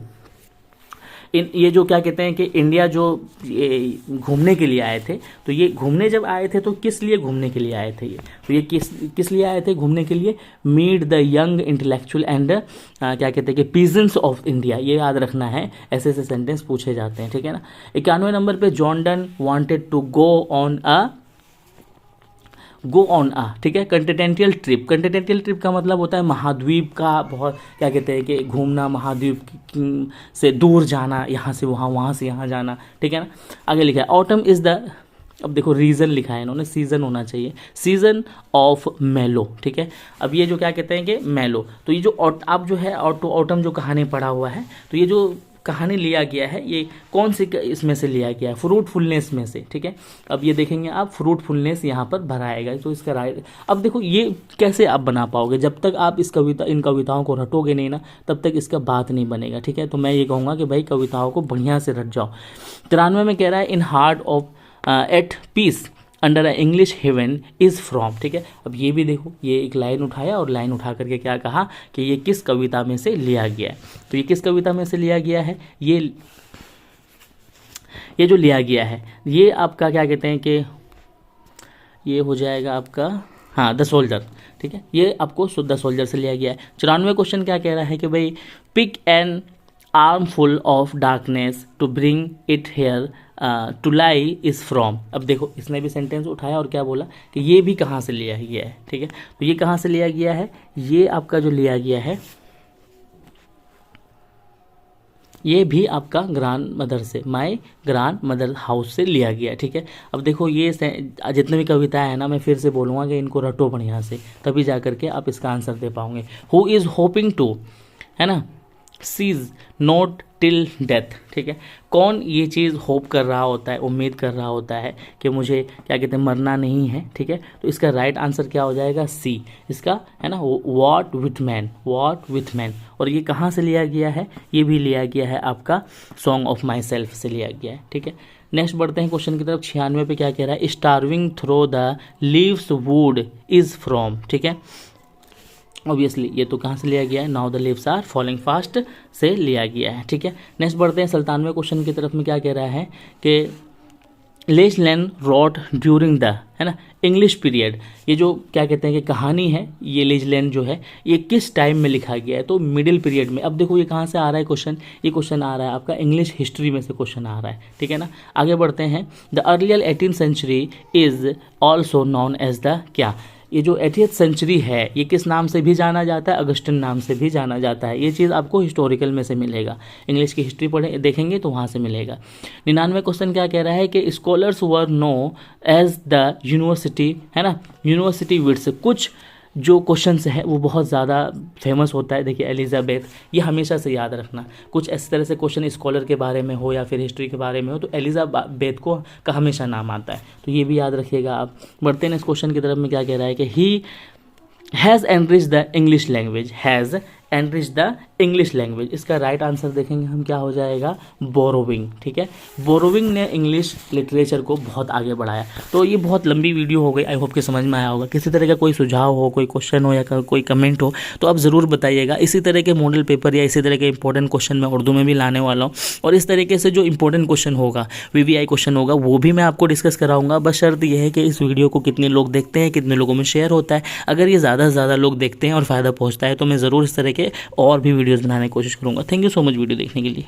ये जो क्या कहते हैं कि इंडिया जो घूमने के लिए आए थे, तो ये घूमने जब आए थे तो किस लिए घूमने के लिए आए थे ये, तो ये किस लिए आए थे घूमने के लिए, meet the young intellectual and क्या कहते हैं कि पीजेंट्स ऑफ इंडिया, ये याद रखना है, ऐसे ऐसे सेंटेंस पूछे जाते हैं। ठीक है ना, 91 नंबर पे John Donne wanted to go on a ठीक है कंटिनेंटल ट्रिप। कंटिनेंटल ट्रिप का मतलब होता है महाद्वीप का, बहुत क्या कहते हैं कि घूमना, महाद्वीप से दूर जाना, यहाँ से वहाँ, वहाँ से यहाँ जाना। ठीक है ना, आगे लिखा है ऑटम इज़ द, अब देखो रीज़न लिखा है इन्होंने, सीज़न होना चाहिए, सीज़न ऑफ मेलो। ठीक है, अब ये जो क्या कहते हैं कि मेलो, तो ये जो आप जो है ऑटम जो कहानी पढ़ा हुआ है, तो ये जो कहानी लिया गया है, ये कौन से इसमें से लिया गया है, फ्रूटफुलनेस में से, ठीक है। अब ये देखेंगे आप, फ्रूटफुलनेस यहाँ पर भराएगा, तो इसका राइट। अब देखो ये कैसे आप बना पाओगे, जब तक आप इन कविताओं को रटोगे नहीं ना, तब तक इसका बात नहीं बनेगा, ठीक है। तो मैं ये कहूँगा कि भाई कविताओं को बढ़िया से रट जाओ। 93 में कह रहा है in heart of at peace under a English heaven is from, ठीक है। अब ये भी देखो, ये एक लाइन उठाया और लाइन उठा करके क्या कहा कि ये किस कविता में से लिया गया है। तो ये किस कविता में से लिया गया है, ये जो लिया गया है ये आपका क्या कहते हैं कि ये हो जाएगा आपका, हाँ, द सोल्जर, ठीक है। ये आपको द सोल्जर से लिया गया है। 94 क्वेश्चन क्या कह रहा है कि भाई pick an armful of darkness to bring it here to lie is from. अब देखो इसने भी सेंटेंस उठाया और क्या बोला कि ये भी कहाँ से लिया गया है, ठीक है। तो ये कहाँ से लिया गया है, ये आपका जो लिया गया है ये भी आपका ग्रांड मदर से, माय ग्रांड मदर हाउस से लिया गया, ठीक है। अब देखो ये जितने भी कविताएं हैं ना, मैं फिर से बोलूँगा कि इनको रटो बढ़िया से, तभी जा करके आप इसका आंसर दे पाओगे। हु इज़ होपिंग टू, है ना, सीज नोट टिल डेथ, ठीक है। कौन ये चीज़ होप कर रहा होता है, उम्मीद कर रहा होता है कि मुझे क्या कहते हैं मरना नहीं है, ठीक है। तो इसका राइट आंसर क्या हो जाएगा, सी, इसका, है ना, what with man, what with man. और ये कहाँ से लिया गया है, ये भी लिया गया है आपका सॉन्ग ऑफ माई सेल्फ से लिया गया है, ठीक है। नेक्स्ट बढ़ते हैं क्वेश्चन की तरफ। 96 पे क्या कह रहा है, starving through the leaves wood is from, ठीक है। ऑब्वियसली ये तो कहाँ से लिया गया है, now the leaves are falling fast से लिया गया है, ठीक है। नेक्स्ट बढ़ते हैं 97 क्वेश्चन की तरफ में। क्या कह रहा है कि लेस्लैंड रॉट ड्यूरिंग द, है ना, इंग्लिश पीरियड। ये जो क्या कहते हैं कि कहानी है, ये लेस्लैंड जो है ये किस टाइम में लिखा गया है, तो मिडिल पीरियड में। अब देखो ये कहाँ से आ रहा है क्वेश्चन, ये क्वेश्चन आ रहा है आपका इंग्लिश हिस्ट्री में से क्वेश्चन आ रहा है, ठीक है ना। आगे बढ़ते हैं। The earlier 18th century is also known as the क्या, ये जो 80th सेंचुरी है ये किस नाम से भी जाना जाता है, अगस्टिन नाम से भी जाना जाता है। ये चीज़ आपको हिस्टोरिकल में से मिलेगा, इंग्लिश की हिस्ट्री पढ़े देखेंगे तो वहाँ से मिलेगा। 99 क्वेश्चन क्या कह रहा है कि scholars were know as the university, है ना, यूनिवर्सिटी विट्स। कुछ जो क्वेश्चंस है वो बहुत ज़्यादा फेमस होता है। देखिए एलिजाबेथ, ये हमेशा से याद रखना, कुछ इस तरह से क्वेश्चन स्कॉलर के बारे में हो या फिर हिस्ट्री के बारे में हो तो एलिजाबेथ का हमेशा नाम आता है, तो ये भी याद रखिएगा आप। बढ़ते हैं इस क्वेश्चन की तरफ में। क्या कह रहा है कि he has enrich the English language, has enrich the English language. इसका राइट आंसर देखेंगे हम, क्या हो जाएगा, बोरोविंग, ठीक है। बोरोविंग ने इंग्लिश लिटरेचर को बहुत आगे बढ़ाया। तो ये बहुत लंबी वीडियो हो गई, आई होप कि समझ में आया होगा। किसी तरह का कोई सुझाव हो, कोई क्वेश्चन हो या कोई कमेंट हो तो आप ज़रूर बताइएगा। इसी तरह के मॉडल पेपर या इसी तरह के इंपॉर्टेंट क्वेश्चन मैं उर्दू में भी लाने वाला हूँ, और इस तरीके से जो इंपॉर्टेंट क्वेश्चन होगा, VVI क्वेश्चन होगा, वो भी मैं आपको डिस्कस कराऊंगा। बस शर्त यह है कि इस वीडियो को कितने लोग देखते हैं, कितने लोगों में शेयर होता है। अगर ये ज़्यादा से ज़्यादा लोग देखते हैं और फ़ायदा पहुँचता है तो मैं ज़रूर इस तरह के और भी वीडियोज़ बनाने की कोशिश करूँगा। Thank you so much video देखने के लिए।